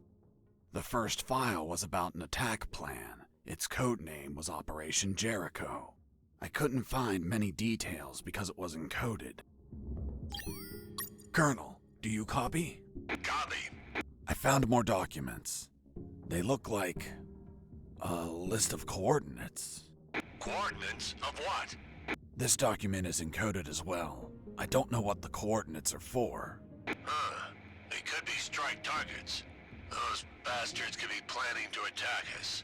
The first file was about an attack plan. Its code name was Operation Jericho. I couldn't find many details because it was encoded. Colonel, do you copy? Copy. I found more documents. They look like a list of coordinates. Coordinates of what? This document is encoded as well. I don't know what the coordinates are for. Huh. They could be strike targets. Those bastards could be planning to attack us.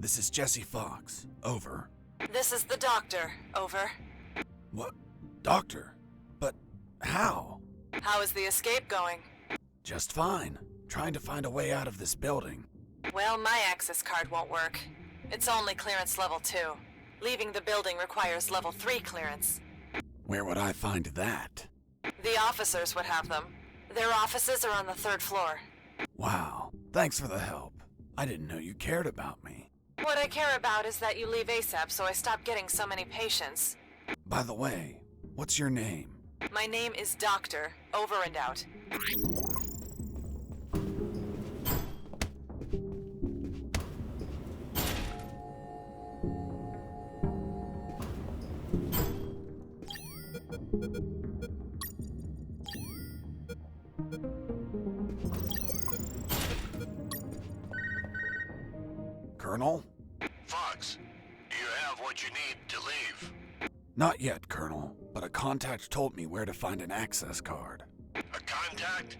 This is Jessie Fox. Over. This is the doctor. Over. What? Doctor? But how? How is the escape going? Just fine. Trying to find a way out of this building. Well, my access card won't work. It's only clearance level 2. Leaving the building requires level 3 clearance. Where would I find that? The officers would have them. Their offices are on the 3rd floor. Wow. Thanks for the help. I didn't know you cared about me. What I care about is that you leave ASAP so I stop getting so many patients. By the way, what's your name? My name is Doctor. Over and out. Colonel? Fox, do you have what you need to leave? Not yet, Colonel, but a contact told me where to find an access card. A contact?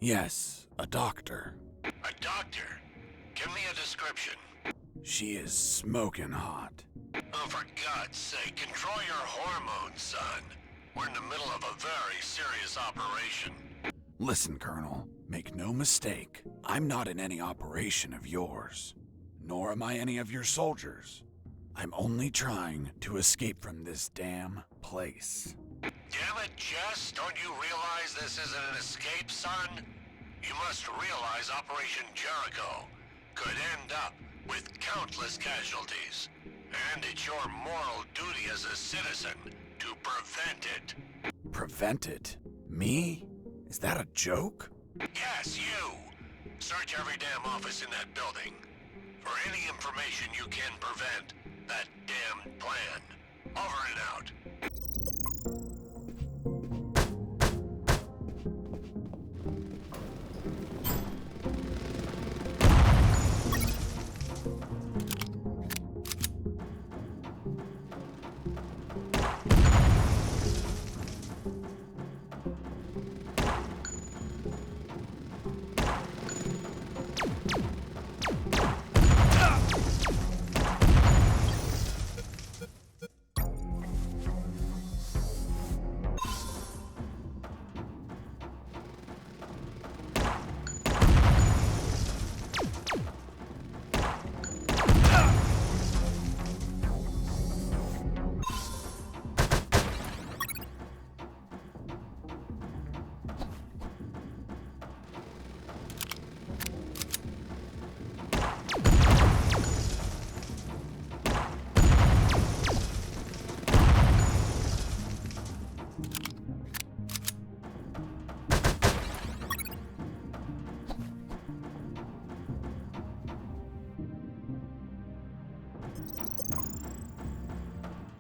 Yes, a doctor. A doctor? Give me a description. She is smoking hot. Oh, for God's sake, control your hormones, son. We're in the middle of a very serious operation. Listen, Colonel, make no mistake. I'm not in any operation of yours. Nor am I any of your soldiers. I'm only trying to escape from this damn place. Damn it, Jess, don't you realize this isn't an escape, son? You must realize Operation Jericho could end up with countless casualties. And it's your moral duty as a citizen to prevent it. Prevent it? Me? Is that a joke? Yes, you! Search every damn office in that building. For any information you can prevent that damned plan. Over and out.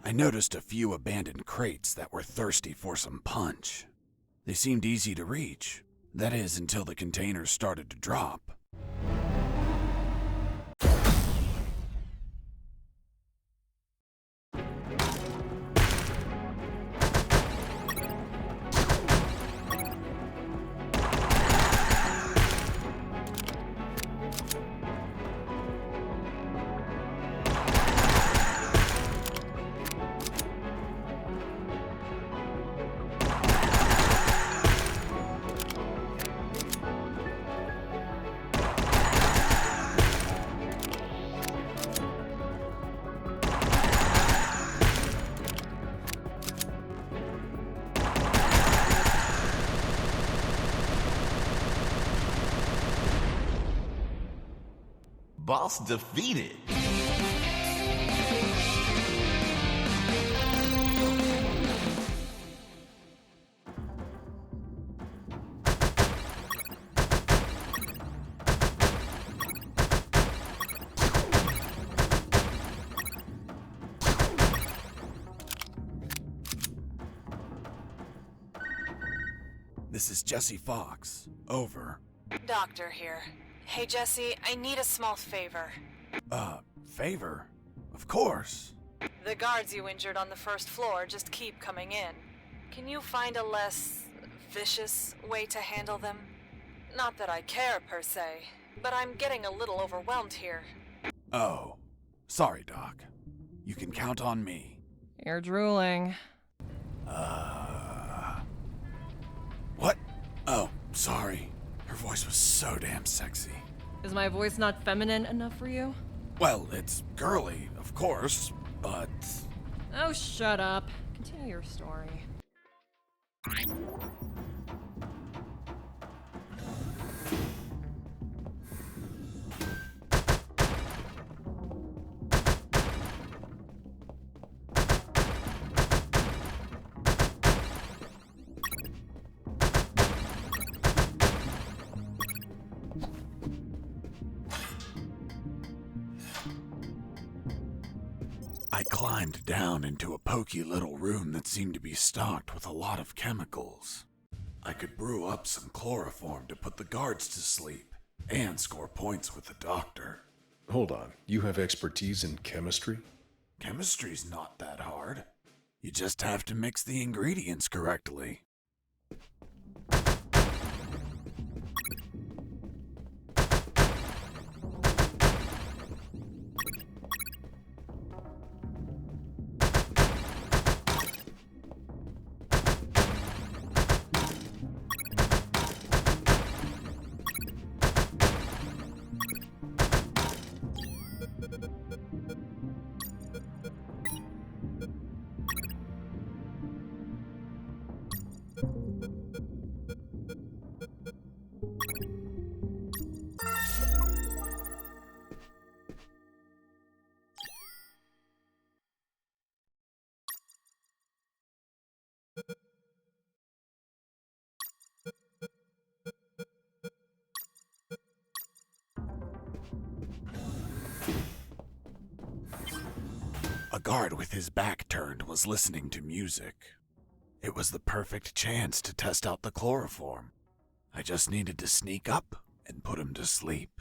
I noticed a few abandoned crates that were thirsty for some punch. They seemed easy to reach. That is, until the containers started to drop. Boss defeated. This is Jesse Fox. Over. Doctor here. Hey, Jesse, I need a small favor. Favor? Of course. The guards you injured on the first floor just keep coming in. Can you find a less vicious way to handle them? Not that I care, per se, but I'm getting a little overwhelmed here. Oh. Sorry, Doc. You can count on me. You're drooling. What? Oh, sorry. Her voice was so damn sexy. Is my voice not feminine enough for you? Well, it's girly, of course, but... Oh, shut up. Continue your story. I climbed down into a poky little room that seemed to be stocked with a lot of chemicals. I could brew up some chloroform to put the guards to sleep and score points with the doctor. Hold on, you have expertise in chemistry? Chemistry's not that hard. You just have to mix the ingredients correctly. A guard with his back turned was listening to music. It was the perfect chance to test out the chloroform. I just needed to sneak up and put him to sleep.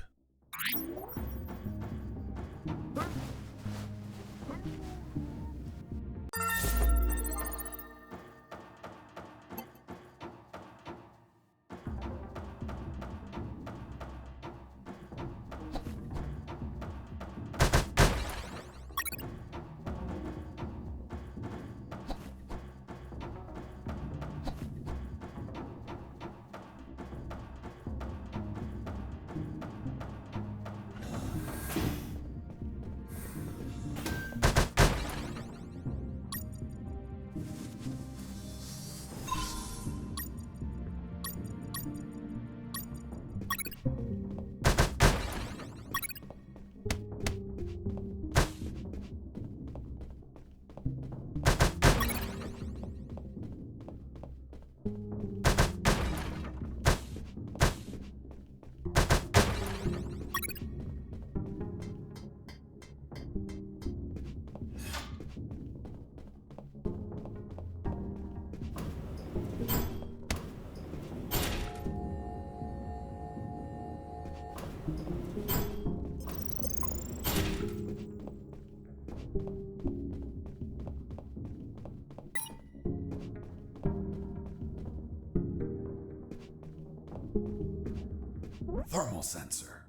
Thermal sensor.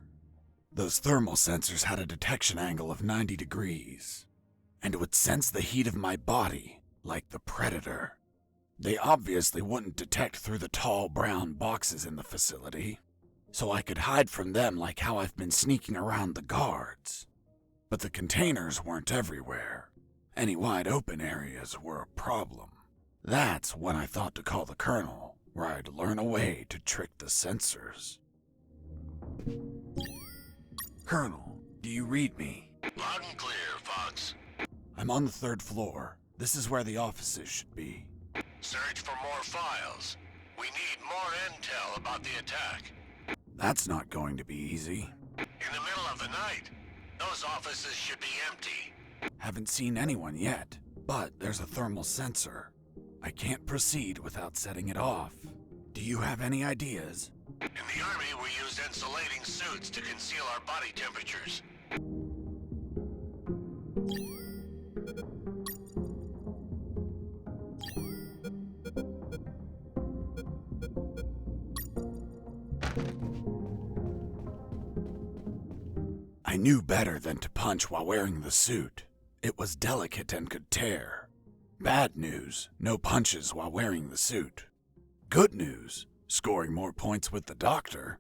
Those thermal sensors had a detection angle of 90 degrees, and it would sense the heat of my body like the Predator. They obviously wouldn't detect through the tall brown boxes in the facility, so I could hide from them like how I've been sneaking around the guards. But the containers weren't everywhere. Any wide open areas were a problem. That's when I thought to call the Colonel, where I'd learn a way to trick the sensors. Colonel, Do you read me? Loud and clear, Fox. I'm on the 3rd floor. This is where the offices should be. Search for more files. We need more intel about the attack. That's not going to be easy. In the middle of the night, those offices should be empty. Haven't seen anyone yet, but there's a thermal sensor. I can't proceed without setting it off. Do you have any ideas? In the Army, we use insulating suits to conceal our body temperatures. I knew better than to punch while wearing the suit. It was delicate and could tear. Bad news, no punches while wearing the suit. Good news, scoring more points with the doctor.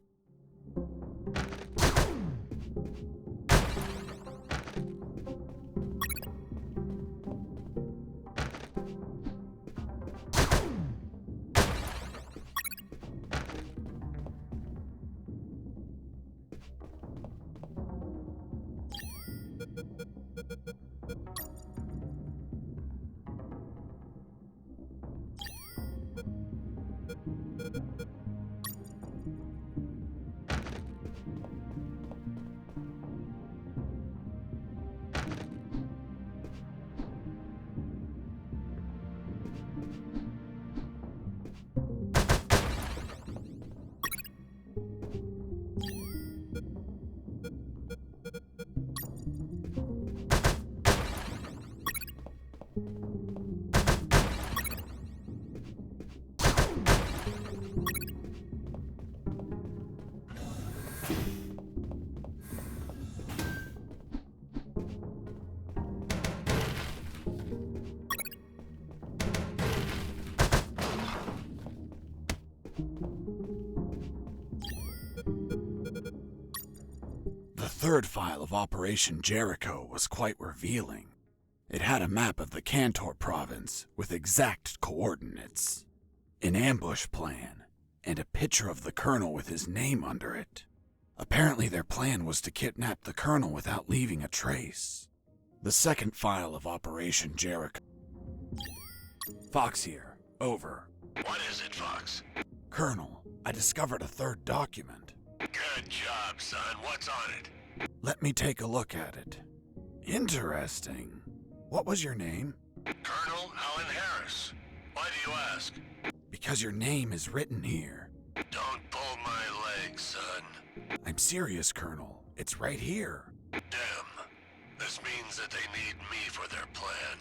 The 3rd file of Operation Jericho was quite revealing. It had a map of the Cantor province with exact coordinates, an ambush plan, and a picture of the colonel with his name under it. Apparently their plan was to kidnap the colonel without leaving a trace. The 2nd file of Operation Jericho. Fox here. Over. What is it, Fox? Colonel, I discovered a 3rd document. Good job, son. What's on it? Let me take a look at it. Interesting. What was your name? Colonel Alan Harris. Why do you ask? Because your name is written here. Don't pull my leg, son. I'm serious, Colonel. It's right here. Damn. This means that they need me for their plan.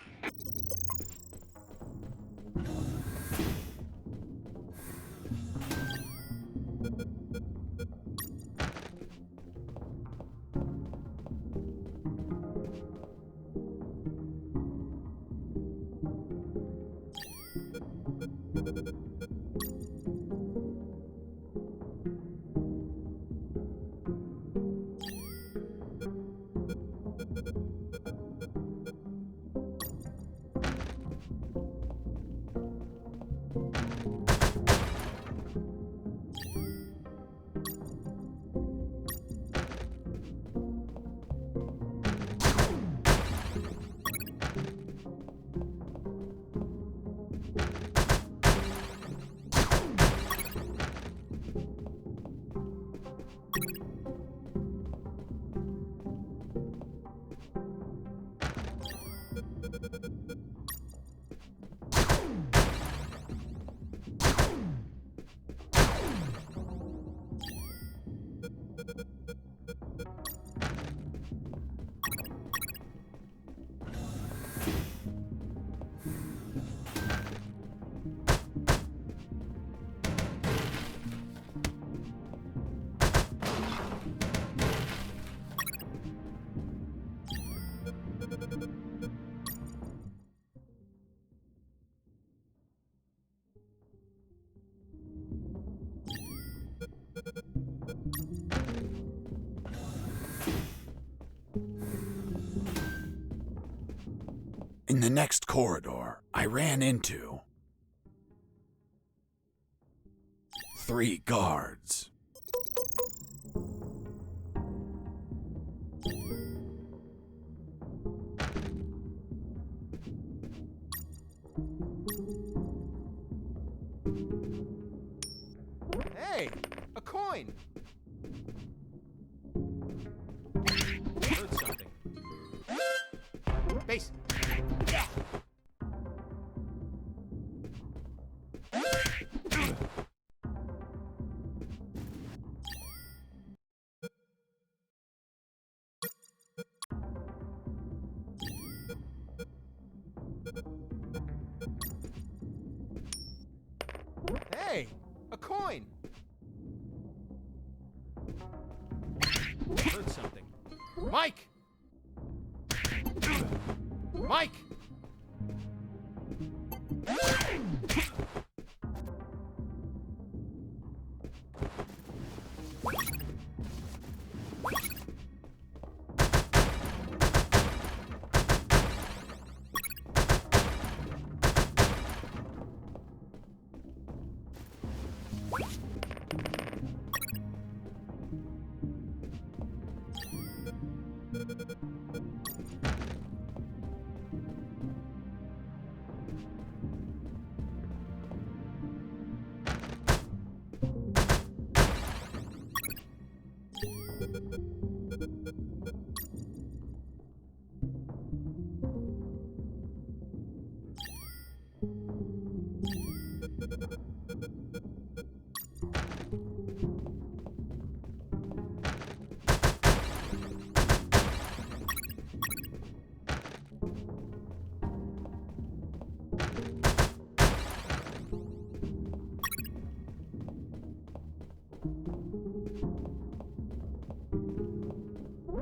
In the next corridor, I ran into 3 guards. Hey, a coin! Heard something. Base. Yeah. Hey, a coin! Heard something. Mike! Mike!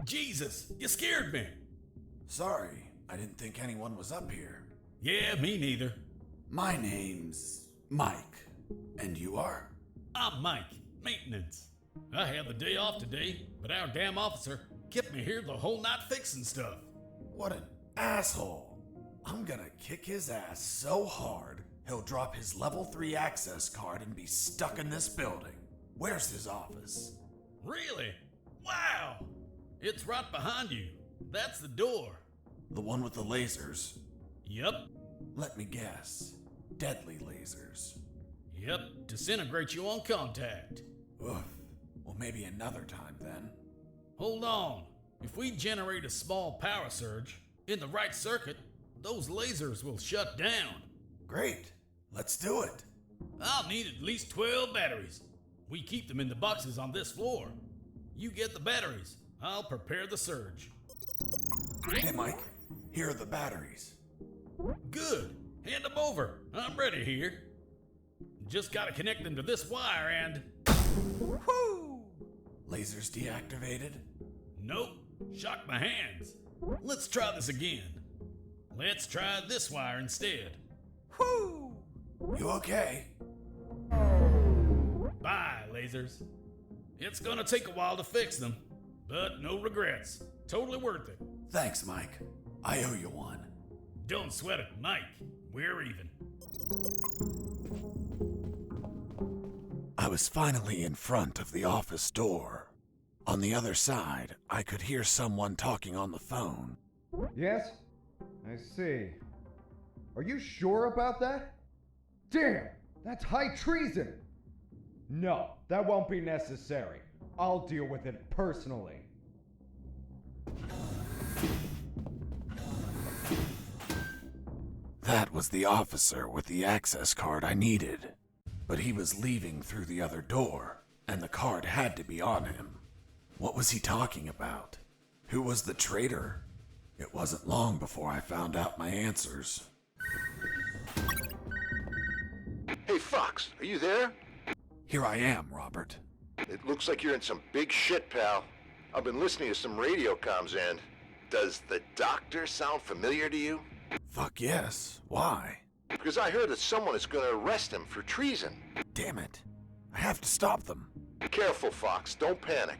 Jesus, you scared me. Sorry, I didn't think anyone was up here. Yeah, me neither. My name's Mike. And you are? I'm Mike, maintenance. I had the day off today, but our damn officer kept me here the whole night fixing stuff. What an asshole. I'm gonna kick his ass so hard, he'll drop his level 3 access card and be stuck in this building. Where's his office? Really? Wow! It's right behind you. That's the door. The one with the lasers? Yep. Let me guess. Deadly lasers. Yep, disintegrate you on contact. Oof. Well, maybe another time then. Hold on. If we generate a small power surge in the right circuit, those lasers will shut down. Great. Let's do it. I'll need at least 12 batteries. We keep them in the boxes on this floor. You get the batteries. I'll prepare the surge. Hey, Mike. Here are the batteries. Good. Hand them over. I'm ready here. Just gotta connect them to this wire and... Woo! Lasers deactivated? Nope. Shocked my hands. Let's try this again. Let's try this wire instead. Woo! You okay? Bye, lasers. It's gonna take a while to fix them, but no regrets. Totally worth it. Thanks, Mike. I owe you one. Don't sweat it, Mike. We're even. I was finally in front of the office door. On the other side, I could hear someone talking on the phone. Yes? I see. Are you sure about that? Damn! That's high treason! No, that won't be necessary. I'll deal with it personally. That was the officer with the access card I needed. But he was leaving through the other door, and the card had to be on him. What was he talking about? Who was the traitor? It wasn't long before I found out my answers. Hey, Fox, are you there? Here I am, Robert. It looks like you're in some big shit, pal. I've been listening to some radio comms and... Does the doctor sound familiar to you? Fuck yes. Why? Because I heard that someone is going to arrest him for treason. Damn it. I have to stop them. Careful, Fox. Don't panic.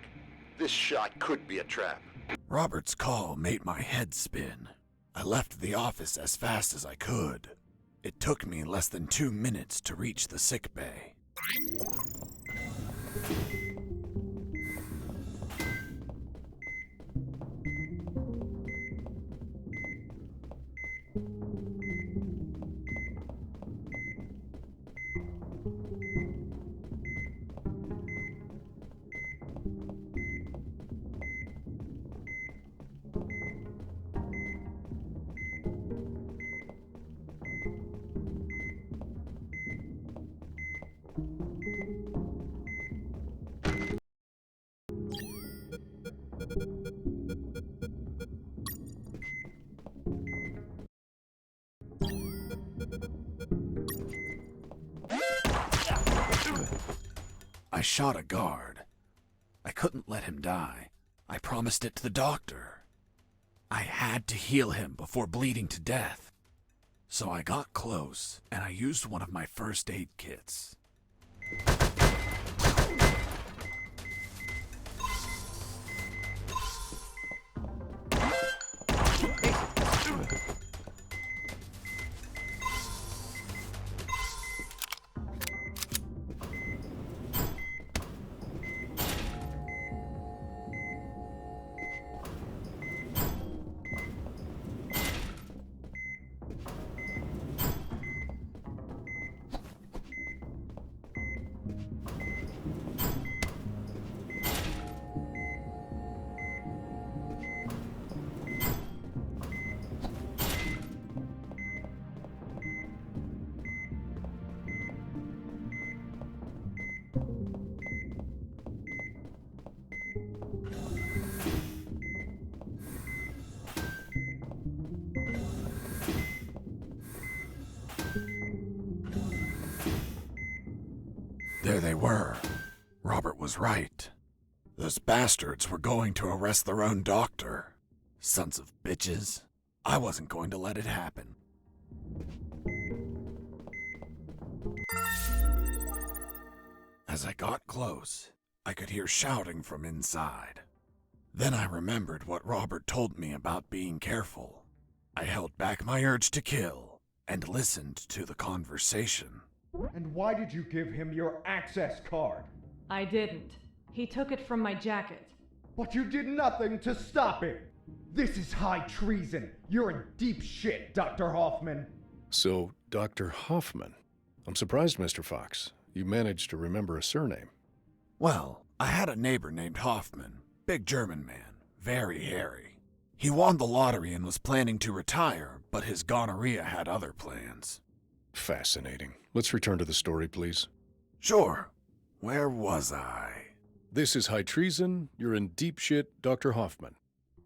This shot could be a trap. Robert's call made my head spin. I left the office as fast as I could. It took me less than 2 minutes to reach the sick bay. I shot a guard. I couldn't let him die. I promised it to the doctor. I had to heal him before bleeding to death. So I got close, and I used one of my first aid kits. There they were. Robert was right. Those bastards were going to arrest their own doctor. Sons of bitches. I wasn't going to let it happen. As I got close, I could hear shouting from inside. Then I remembered what Robert told me about being careful. I held back my urge to kill and listened to the conversation. And why did you give him your access card? I didn't. He took it from my jacket. But you did nothing to stop him! This is high treason! You're in deep shit, Dr. Hoffman! So, Dr. Hoffman. I'm surprised, Mr. Fox. You managed to remember a surname. Well, I had a neighbor named Hoffman. Big German man. Very hairy. He won the lottery and was planning to retire, but his gonorrhea had other plans. Fascinating. Let's return to the story, please. Sure. Where was I? This is high treason. You're in deep shit, Dr. Hoffman.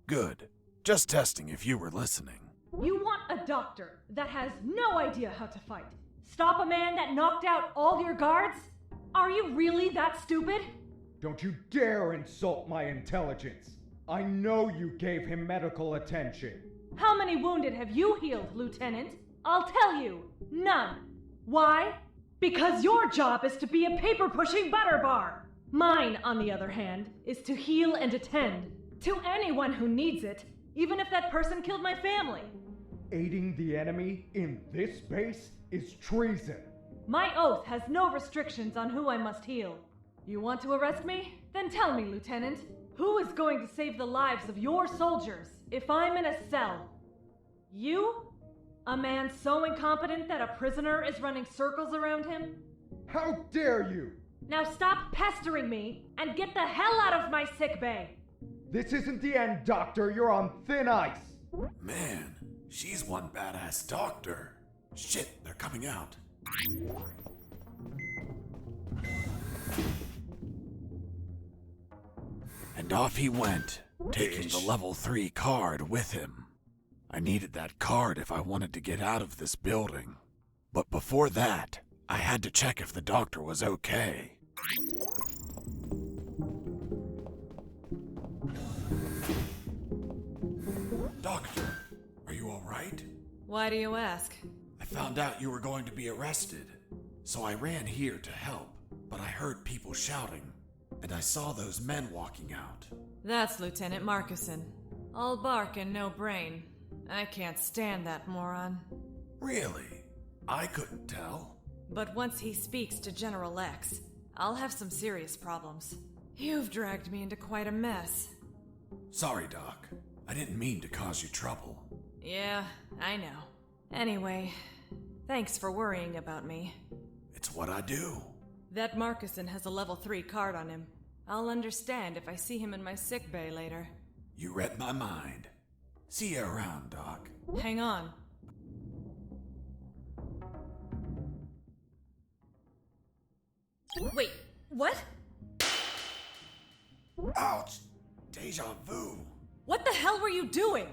Good. Just testing if you were listening. You want a doctor that has no idea how to fight? Stop a man that knocked out all your guards? Are you really that stupid? Don't you dare insult my intelligence. I know you gave him medical attention. How many wounded have you healed, Lieutenant? I'll tell you, none. Why? Because your job is to be a paper-pushing butter bar. Mine, on the other hand, is to heal and attend to anyone who needs it, even if that person killed my family. Aiding the enemy in this base is treason. My oath has no restrictions on who I must heal. You want to arrest me? Then tell me, Lieutenant, who is going to save the lives of your soldiers if I'm in a cell? You? A man so incompetent that a prisoner is running circles around him? How dare you! Now stop pestering me and get the hell out of my sick bay! This isn't the end, Doctor. You're on thin ice. Man, she's one badass doctor. Shit, they're coming out. And off he went, taking the level 3 card with him. I needed that card if I wanted to get out of this building. But before that, I had to check if the doctor was okay. Doctor, are you all right? Why do you ask? I found out you were going to be arrested, so I ran here to help, but I heard people shouting, and I saw those men walking out. That's Lieutenant Marcuson. All bark and no brain. I can't stand that moron. Really? I couldn't tell. But once he speaks to General X, I'll have some serious problems. You've dragged me into quite a mess. Sorry, Doc. I didn't mean to cause you trouble. Yeah, I know. Anyway, thanks for worrying about me. It's what I do. That Marcuson has a level 3 card on him. I'll understand if I see him in my sick bay later. You read my mind. See you around, Doc. Hang on. Wait, what? Ouch! Deja vu. What the hell were you doing?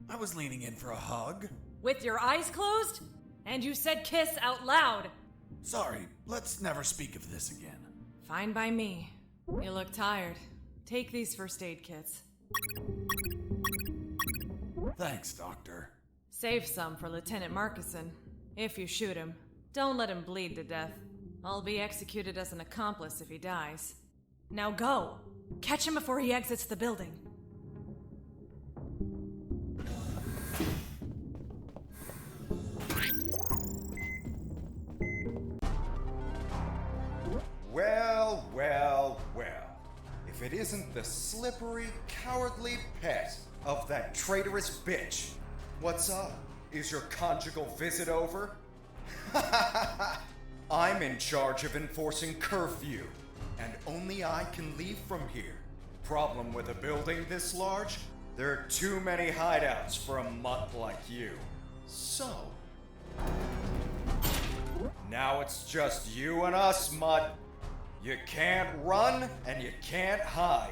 I was leaning in for a hug. With your eyes closed? And you said kiss out loud. Sorry, let's never speak of this again. Fine by me. You look tired. Take these first aid kits. Thanks, Doctor. Save some for Lieutenant Markison. If you shoot him, don't let him bleed to death. I'll be executed as an accomplice if he dies. Now go! Catch him before he exits the building. Well, well, well. If it isn't the slippery, cowardly pet of that traitorous bitch. What's up? Is your conjugal visit over? I'm in charge of enforcing curfew, and only I can leave from here. Problem with a building this large? There are too many hideouts for a mutt like you. So, now it's just you and us, mutt. You can't run and you can't hide.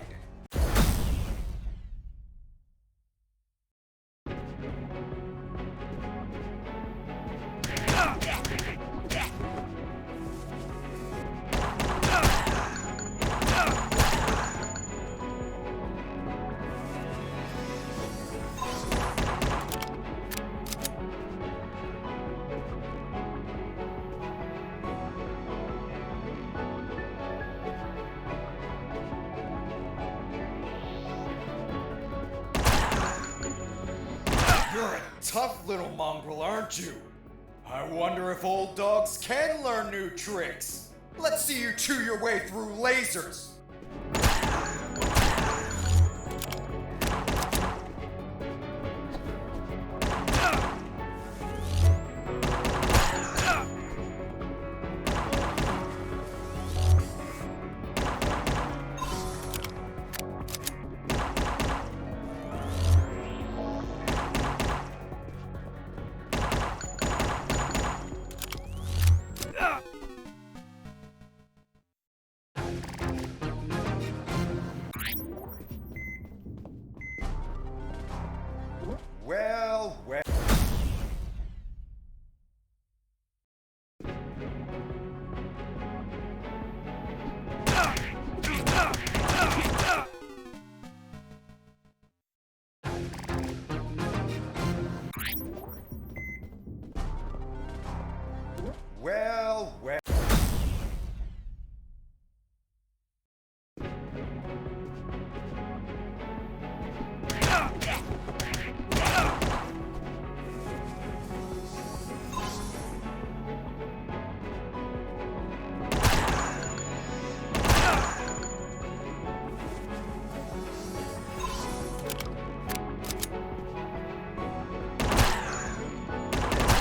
You're a tough little mongrel, aren't you? I wonder if old dogs can learn new tricks. Let's see you chew your way through lasers. Well, well. Well, well.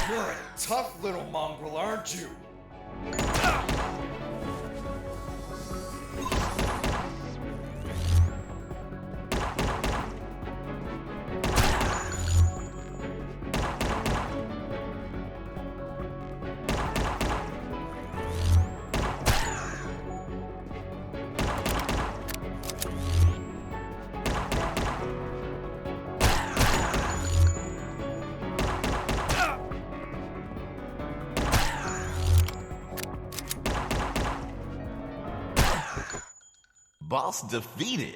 You're a tough little mongrel, aren't you? Boss defeated.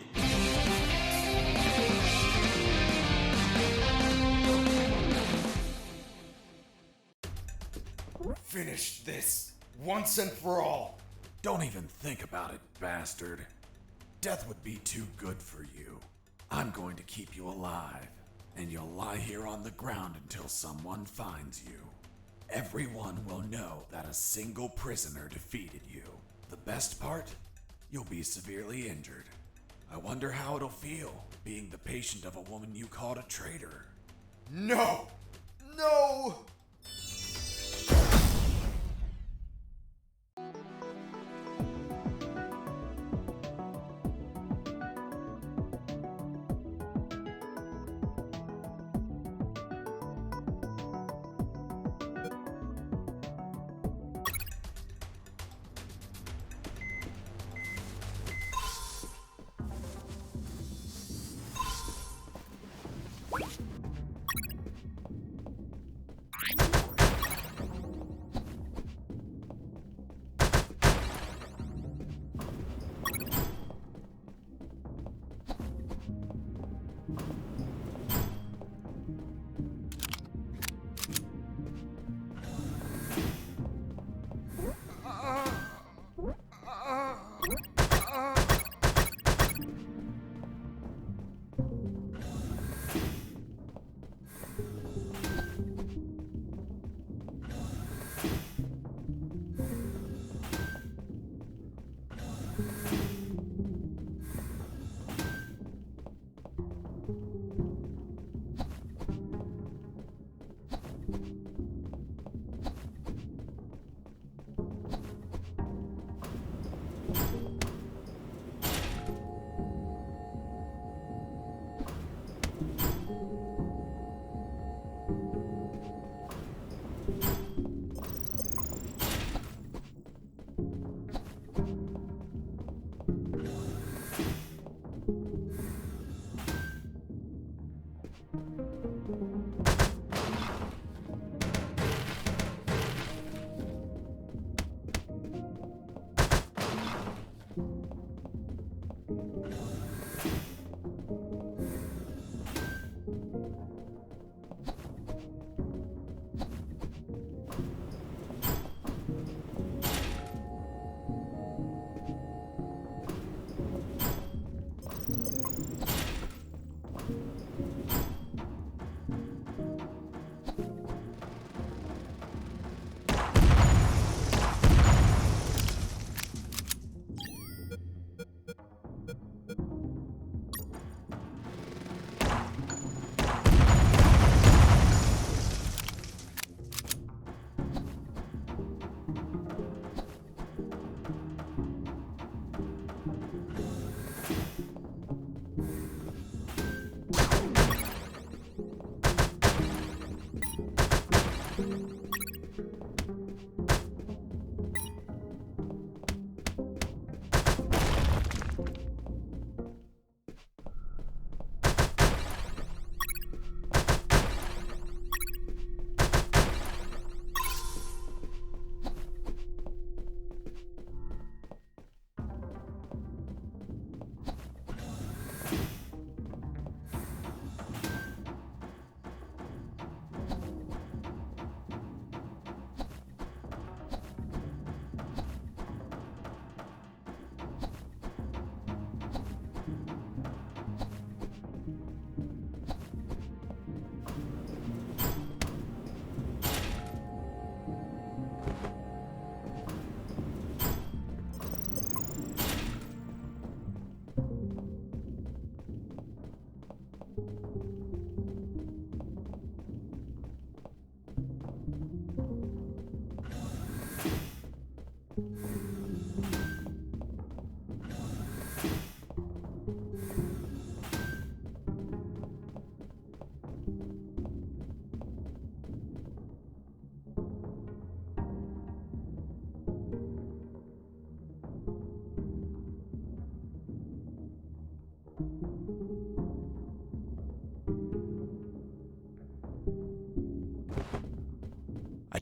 Finish this once and for all. Don't even think about it, bastard. Death would be too good for you. I'm going to keep you alive, and you'll lie here on the ground until someone finds you. Everyone will know that a single prisoner defeated you. The best part? You'll be severely injured. I wonder how it'll feel, being the patient of a woman you called a traitor. No! No!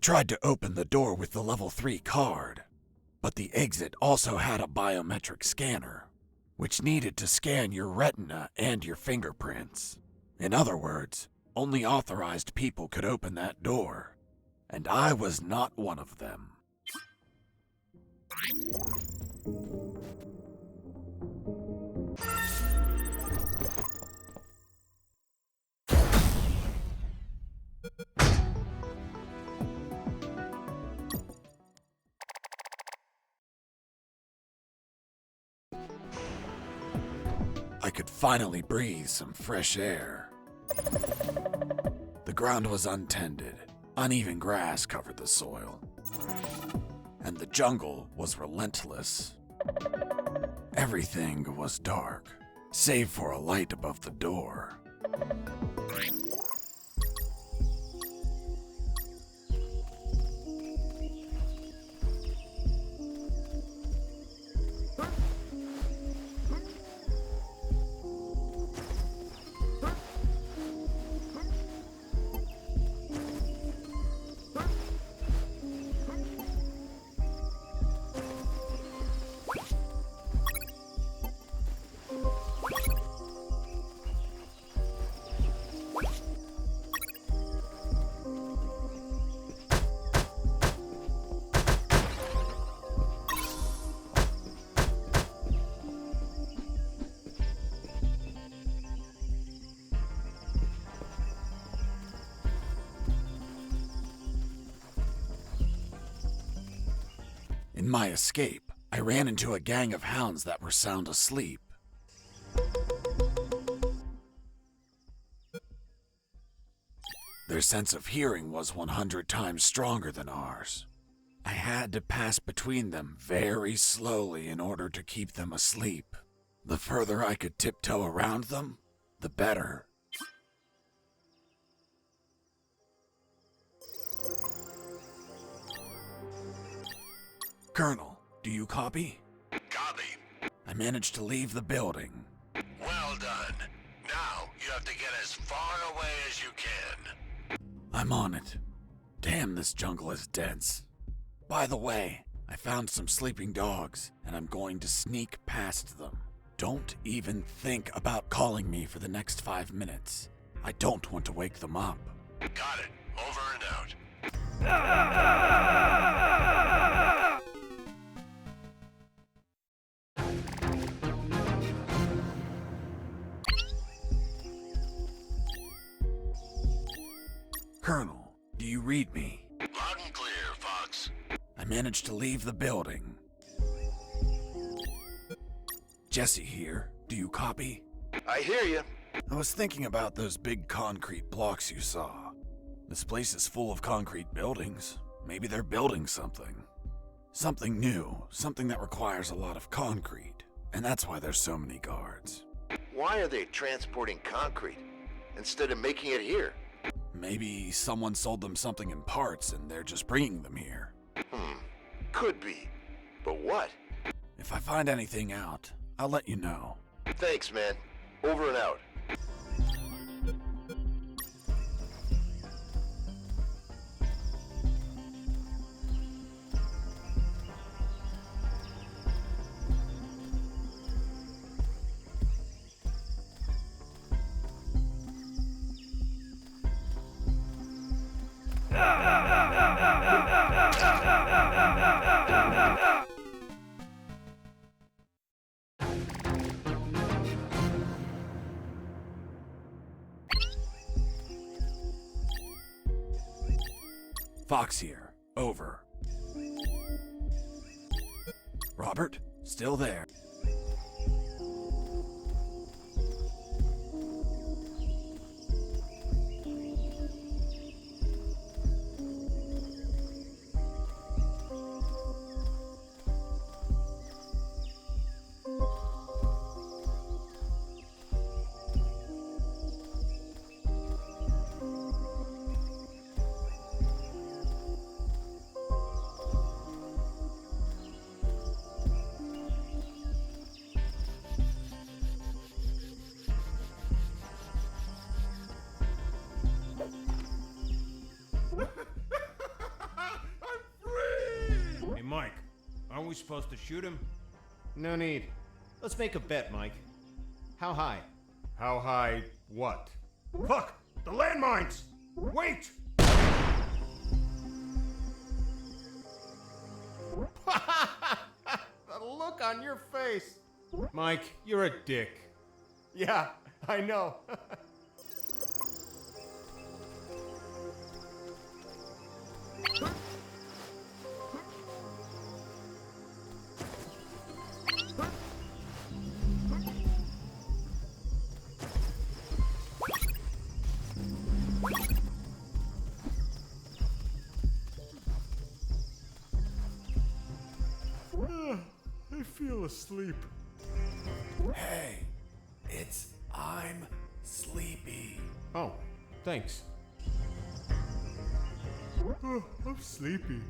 tried to open the door with the level 3 card, but the exit also had a biometric scanner, which needed to scan your retina and your fingerprints. In other words, only authorized people could open that door, and I was not one of them. I could finally breathe some fresh air. The ground was untended, uneven grass covered the soil, and the jungle was relentless. Everything was dark, save for a light above the door. In my escape, I ran into a gang of hounds that were sound asleep. Their sense of hearing was 100 times stronger than ours. I had to pass between them very slowly in order to keep them asleep. The further I could tiptoe around them, the better. Colonel, do you copy? Copy. I managed to leave the building. Well done. Now you have to get as far away as you can. I'm on it. Damn, this jungle is dense. By the way, I found some sleeping dogs, and I'm going to sneak past them. Don't even think about calling me for the next 5 minutes. I don't want to wake them up. Got it. Over and out. Colonel, do you read me? Loud and clear, Fox. I managed to leave the building. Jesse here. Do you copy? I hear you. I was thinking about those big concrete blocks you saw. This place is full of concrete buildings. Maybe they're building something. Something new, something that requires a lot of concrete. And that's why there's so many guards. Why are they transporting concrete instead of making it here? Maybe someone sold them something in parts and they're just bringing them here. Could be. But what? If I find anything out, I'll let you know. Thanks, man. Over and out. Fox here. Over. Robert? Still there. we supposed to shoot him? No need. Let's make a bet, Mike. How high? How high what? Fuck! The landmines! Wait! The look on your face. Mike, you're a dick. Yeah, I know. I feel asleep. Hey, I'm sleepy. Oh, thanks. Oh, I'm sleepy.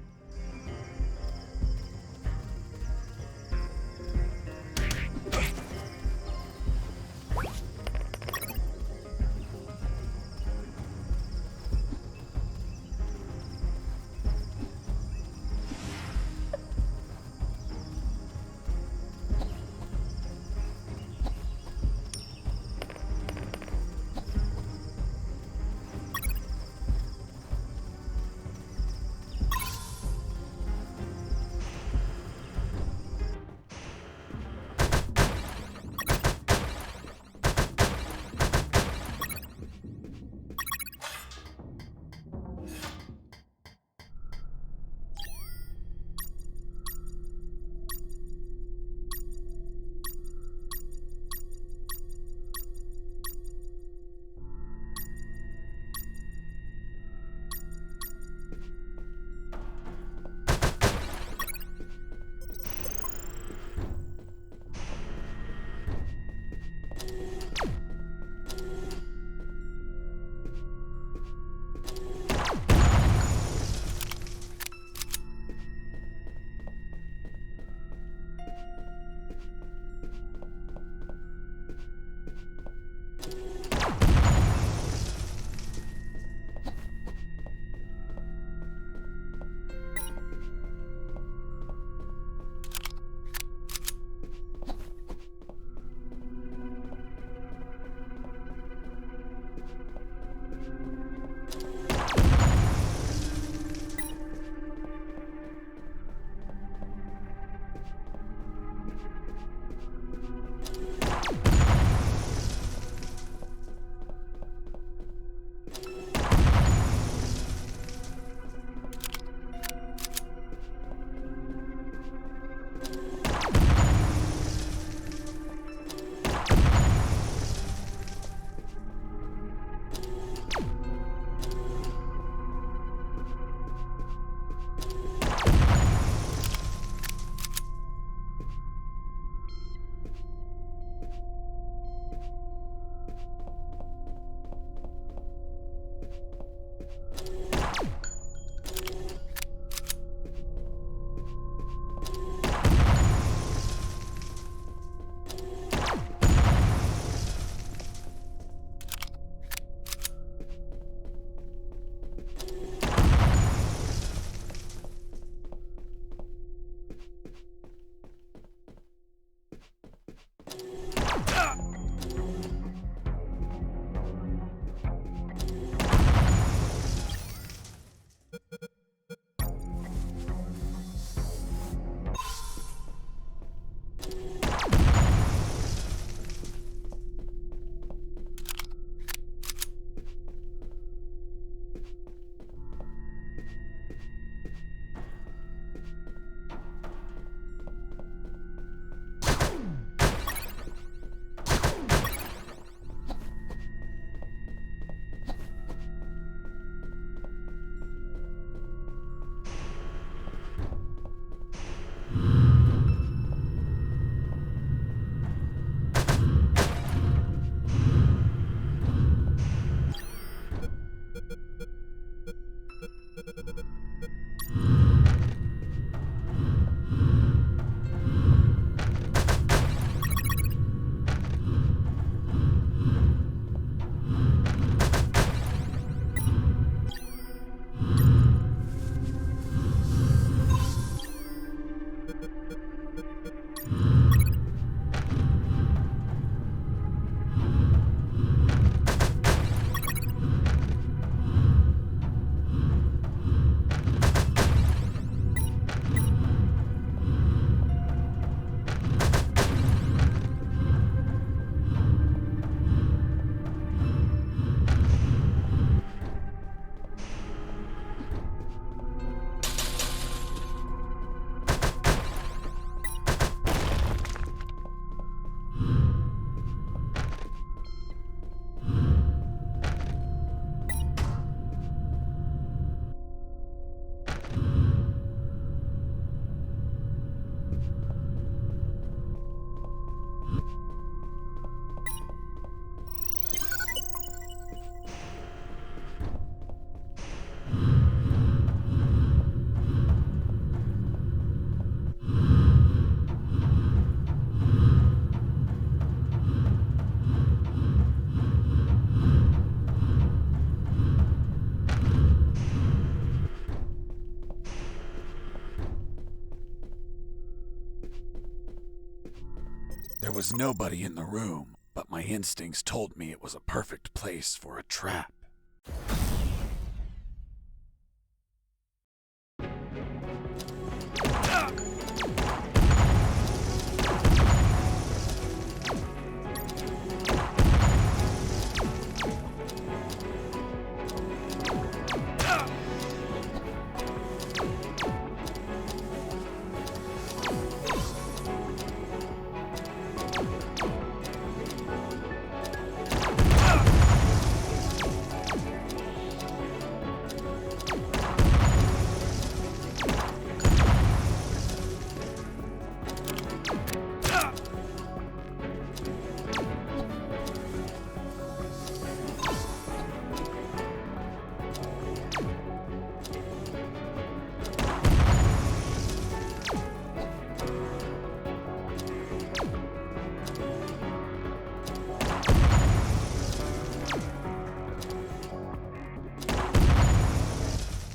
There was nobody in the room, but my instincts told me it was a perfect place for a trap.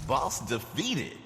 Boss defeated.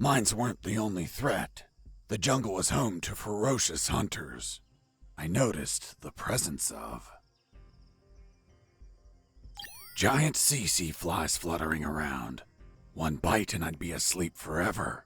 Mines weren't the only threat. The jungle was home to ferocious hunters. I noticed the presence of giant CC flies fluttering around. One bite and I'd be asleep forever.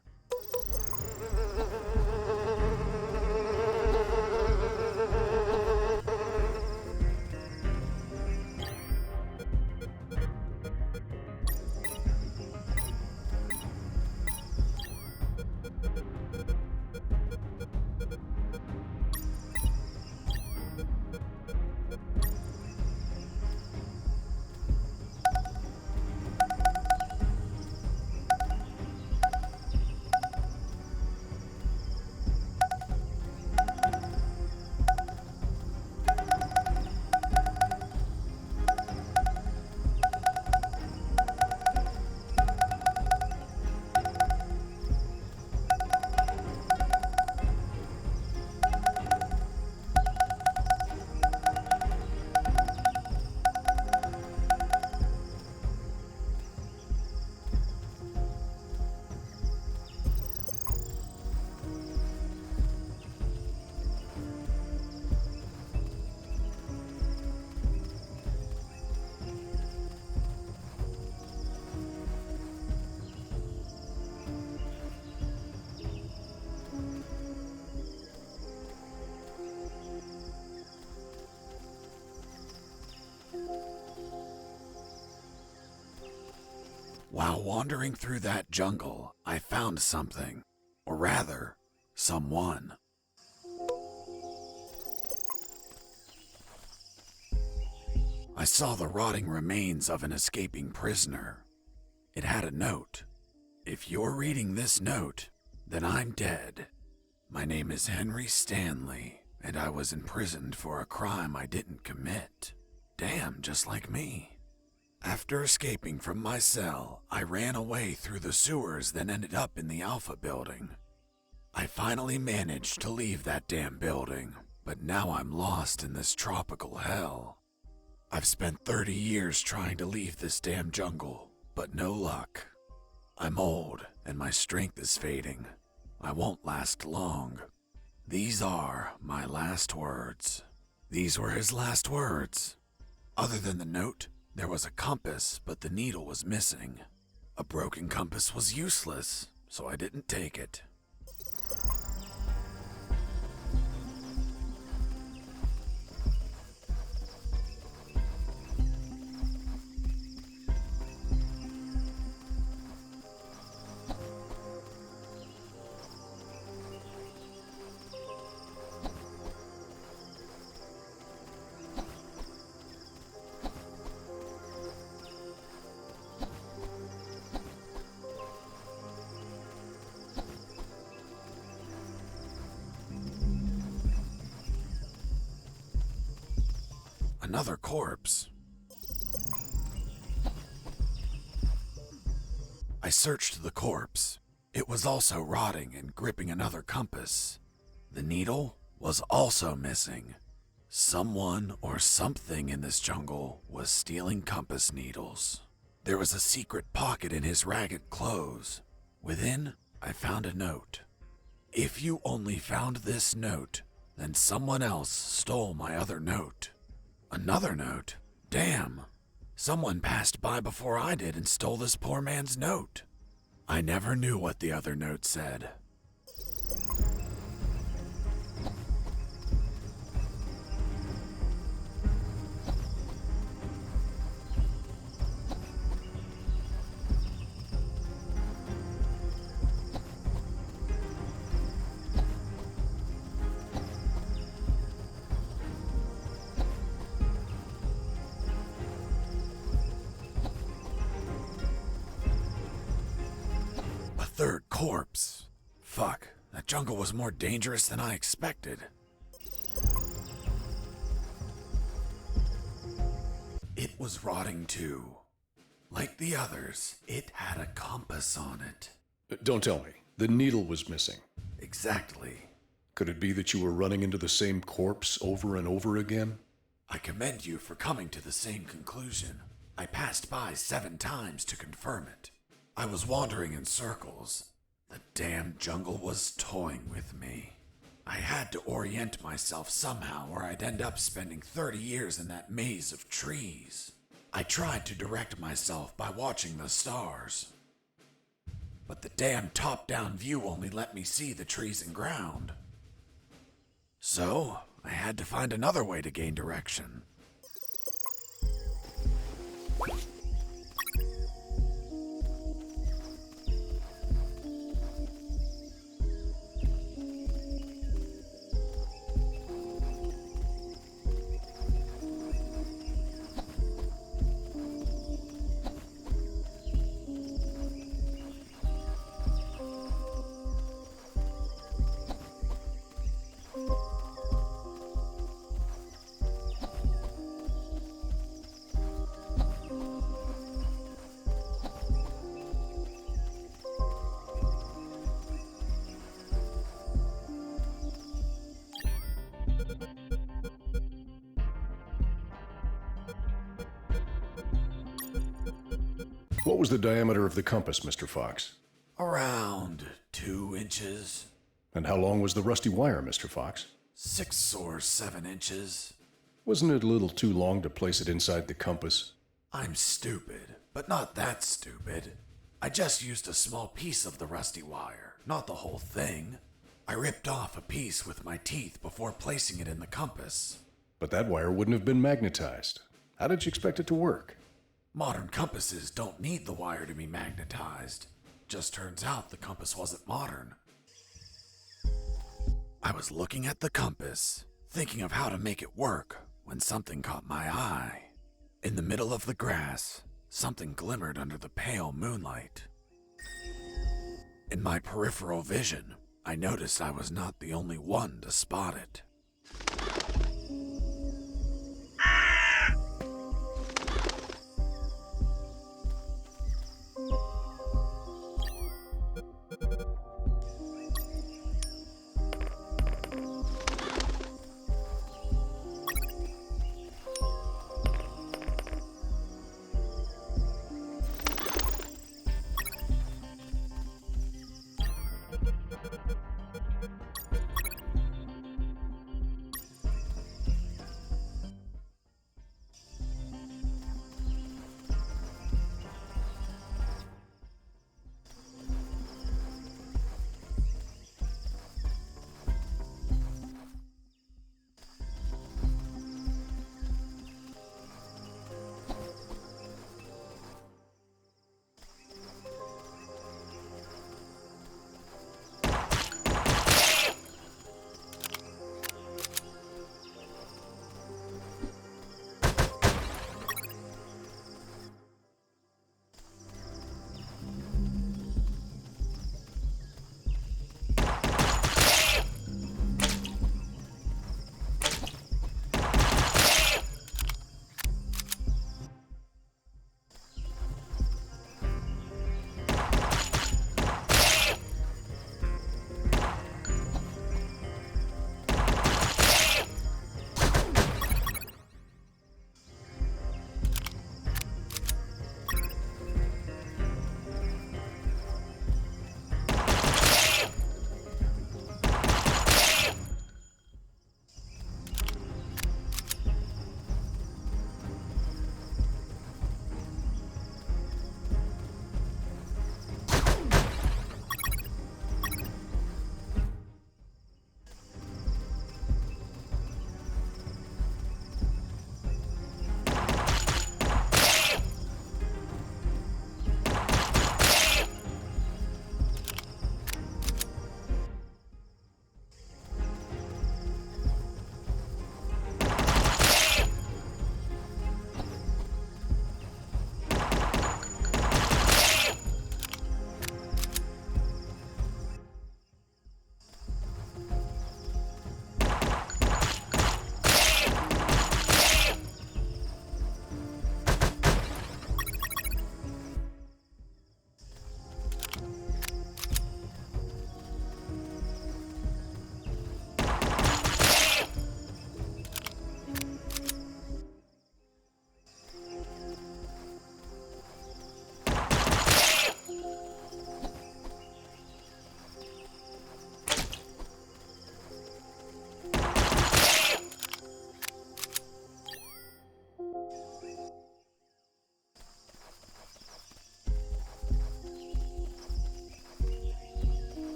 While wandering through that jungle, I found something, or rather, someone. I saw the rotting remains of an escaping prisoner. It had a note. If you're reading this note, then I'm dead. My name is Henry Stanley, and I was imprisoned for a crime I didn't commit. Damn, just like me. After escaping from my cell, I ran away through the sewers, then ended up in the Alpha building. I finally managed to leave that damn building, but now I'm lost in this tropical hell. I've spent 30 years trying to leave this damn jungle, but no luck. I'm old, and my strength is fading. I won't last long. These are my last words. These were his last words. Other than the note, there was a compass, but the needle was missing. A broken compass was useless, so I didn't take it. Another corpse. I searched the corpse. It was also rotting and gripping another compass. The needle was also missing. Someone or something in this jungle was stealing compass needles. There was a secret pocket in his ragged clothes. Within, I found a note. If you only found this note, then someone else stole my other note. Another note? Damn. Someone passed by before I did and stole this poor man's note. I never knew what the other note said. Third corpse. Fuck, that jungle was more dangerous than I expected. It was rotting too. Like the others, it had a compass on it. Don't tell me. The needle was missing. Exactly. Could it be that you were running into the same corpse over and over again? I commend you for coming to the same conclusion. I passed by 7 times to confirm it. I was wandering in circles. The damn jungle was toying with me. I had to orient myself somehow or I'd end up spending 30 years in that maze of trees. I tried to direct myself by watching the stars. But the damn top-down view only let me see the trees and ground. So, I had to find another way to gain direction. What was the diameter of the compass, Mr. Fox? Around 2 inches. And how long was the rusty wire, Mr. Fox? 6 or 7 inches. Wasn't it a little too long to place it inside the compass? I'm stupid, but not that stupid. I just used a small piece of the rusty wire, not the whole thing. I ripped off a piece with my teeth before placing it in the compass. But that wire wouldn't have been magnetized. How did you expect it to work? Modern compasses don't need the wire to be magnetized. Just turns out the compass wasn't modern. I was looking at the compass, thinking of how to make it work, when something caught my eye. In the middle of the grass, something glimmered under the pale moonlight. In my peripheral vision, I noticed I was not the only one to spot it.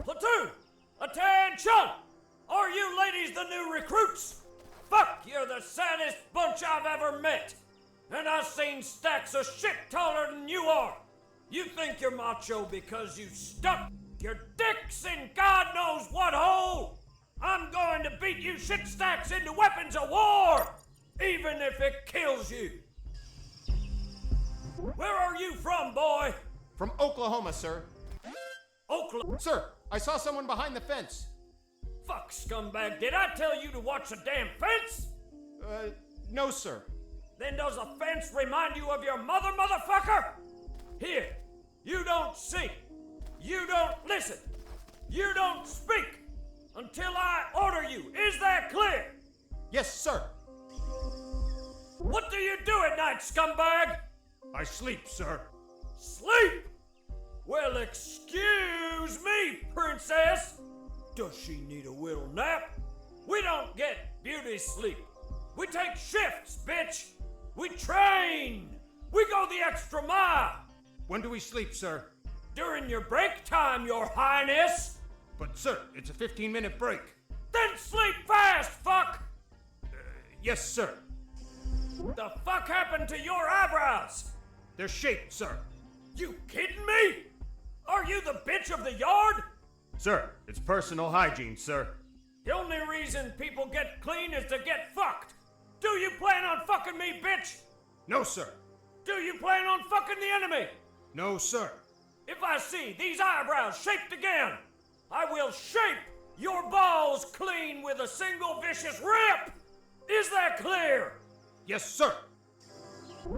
Platoon! Attention! Are you ladies the new recruits? Fuck, you're the saddest bunch I've ever met. And I've seen stacks of shit taller than you are. You think you're macho because you stuck your dicks in God knows what hole? I'm going to beat you shit stacks into weapons of war, even if it kills you. Where are you from, boy? From Oklahoma, sir. Oklahoma? Sir, I saw someone behind the fence. Fuck, scumbag, did I tell you to watch the damn fence? No, sir. Then does the fence remind you of your mother, motherfucker? Here, you don't see, you don't listen, you don't speak until I order you. Is that clear? Yes, sir. What do you do at night, scumbag? I sleep, sir. Sleep? Well, excuse me, princess. Does she need a little nap? We don't get beauty sleep. We take shifts, bitch. We train. We go the extra mile. When do we sleep, sir? During your break time, your highness. But, sir, it's a 15-minute break. Then sleep fast, fuck. Yes, sir. The fuck happened to your eyebrows? They're shaped, sir. You kidding me? Are you the bitch of the yard? Sir, it's personal hygiene, sir. The only reason people get clean is to get fucked. Do you plan on fucking me, bitch? No, sir. Do you plan on fucking the enemy? No, sir. If I see these eyebrows shaped again, I will shape your balls clean with a single vicious rip. Is that clear? Yes, sir.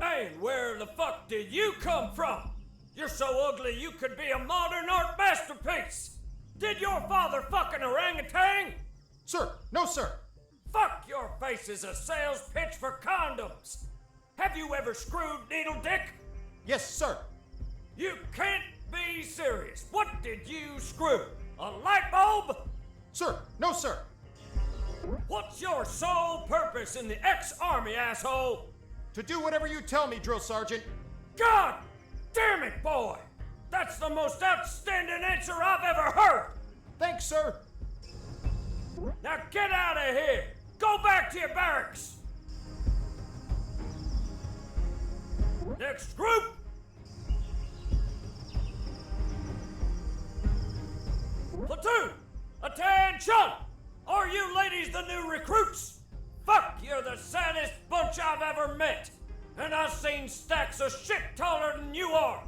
And where the fuck did you come from? You're so ugly you could be a modern art masterpiece. Did your father fuck an orangutan? Sir, no, sir. Fuck, your face is a sales pitch for condoms. Have you ever screwed needle dick? Yes, sir. You can't be serious. What did you screw? A light bulb? Sir, no, sir. What's your sole purpose in the ex-army, asshole? To do whatever you tell me, drill sergeant. God damn it, boy! That's the most outstanding answer I've ever heard! Thanks, sir. Now get out of here! Go back to your barracks! Next group! Platoon! Attention! Are you ladies the new recruits? Fuck, you're the saddest bunch I've ever met. And I've seen stacks of shit taller than you are.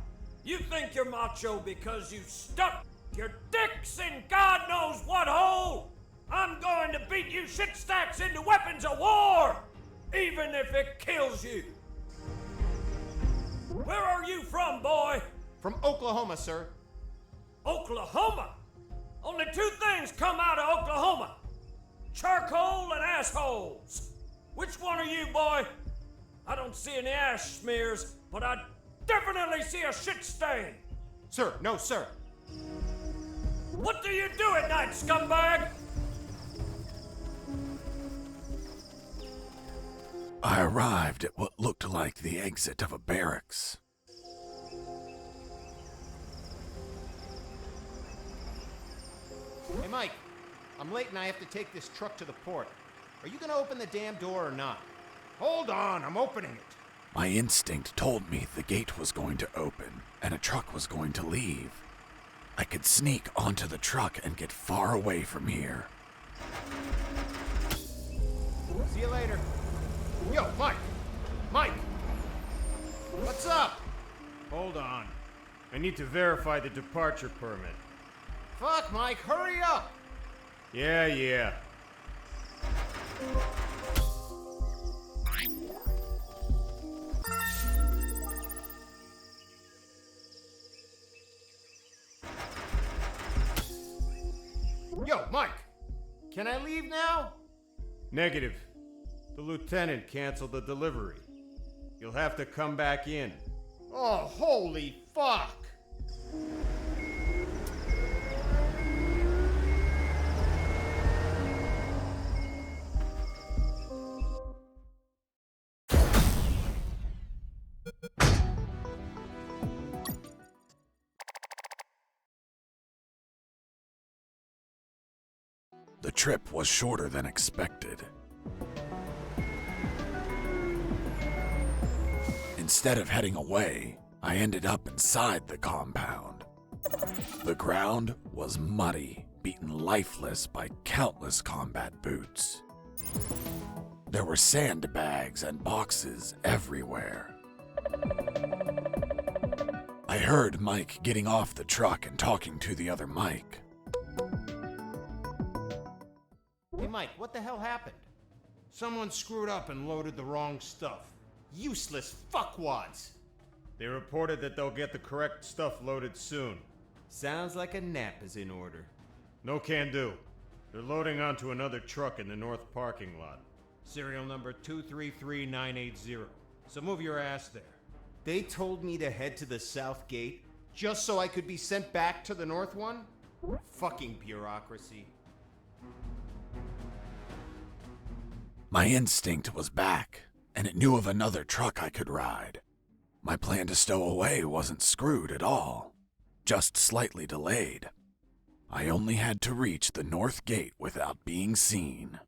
You think you're macho because you stuck your dicks in God knows what hole. I'm going to beat you shit stacks into weapons of war, even if it kills you. Where are you from, boy? From Oklahoma, sir. Oklahoma? Only two things come out of Oklahoma. Charcoal and assholes. Which one are you, boy? I don't see any ash smears, but I definitely see a shit stain. Sir, no, sir. What do you do at night, scumbag? I arrived at what looked like the exit of a barracks. Hey, Mike. I'm late and I have to take this truck to the port. Are you gonna open the damn door or not? Hold on, I'm opening it. My instinct told me the gate was going to open and a truck was going to leave. I could sneak onto the truck and get far away from here. See you later. Yo, Mike! Mike! What's up? Hold on. I need to verify the departure permit. Fuck, Mike, hurry up! Yeah. Yo, Mike! Can I leave now? Negative. The lieutenant canceled the delivery. You'll have to come back in. Oh, holy fuck! The trip was shorter than expected. Instead of heading away, I ended up inside the compound. The ground was muddy, beaten lifeless by countless combat boots. There were sandbags and boxes everywhere. I heard Mike getting off the truck and talking to the other Mike. Hey Mike, what the hell happened? Someone screwed up and loaded the wrong stuff. Useless fuckwads! They reported that they'll get the correct stuff loaded soon. Sounds like a nap is in order. No can do. They're loading onto another truck in the north parking lot. Serial number 233980. So move your ass there. They told me to head to the south gate just so I could be sent back to the north one? Fucking bureaucracy. My instinct was back, and it knew of another truck I could ride. My plan to stow away wasn't screwed at all, just slightly delayed. I only had to reach the north gate without being seen.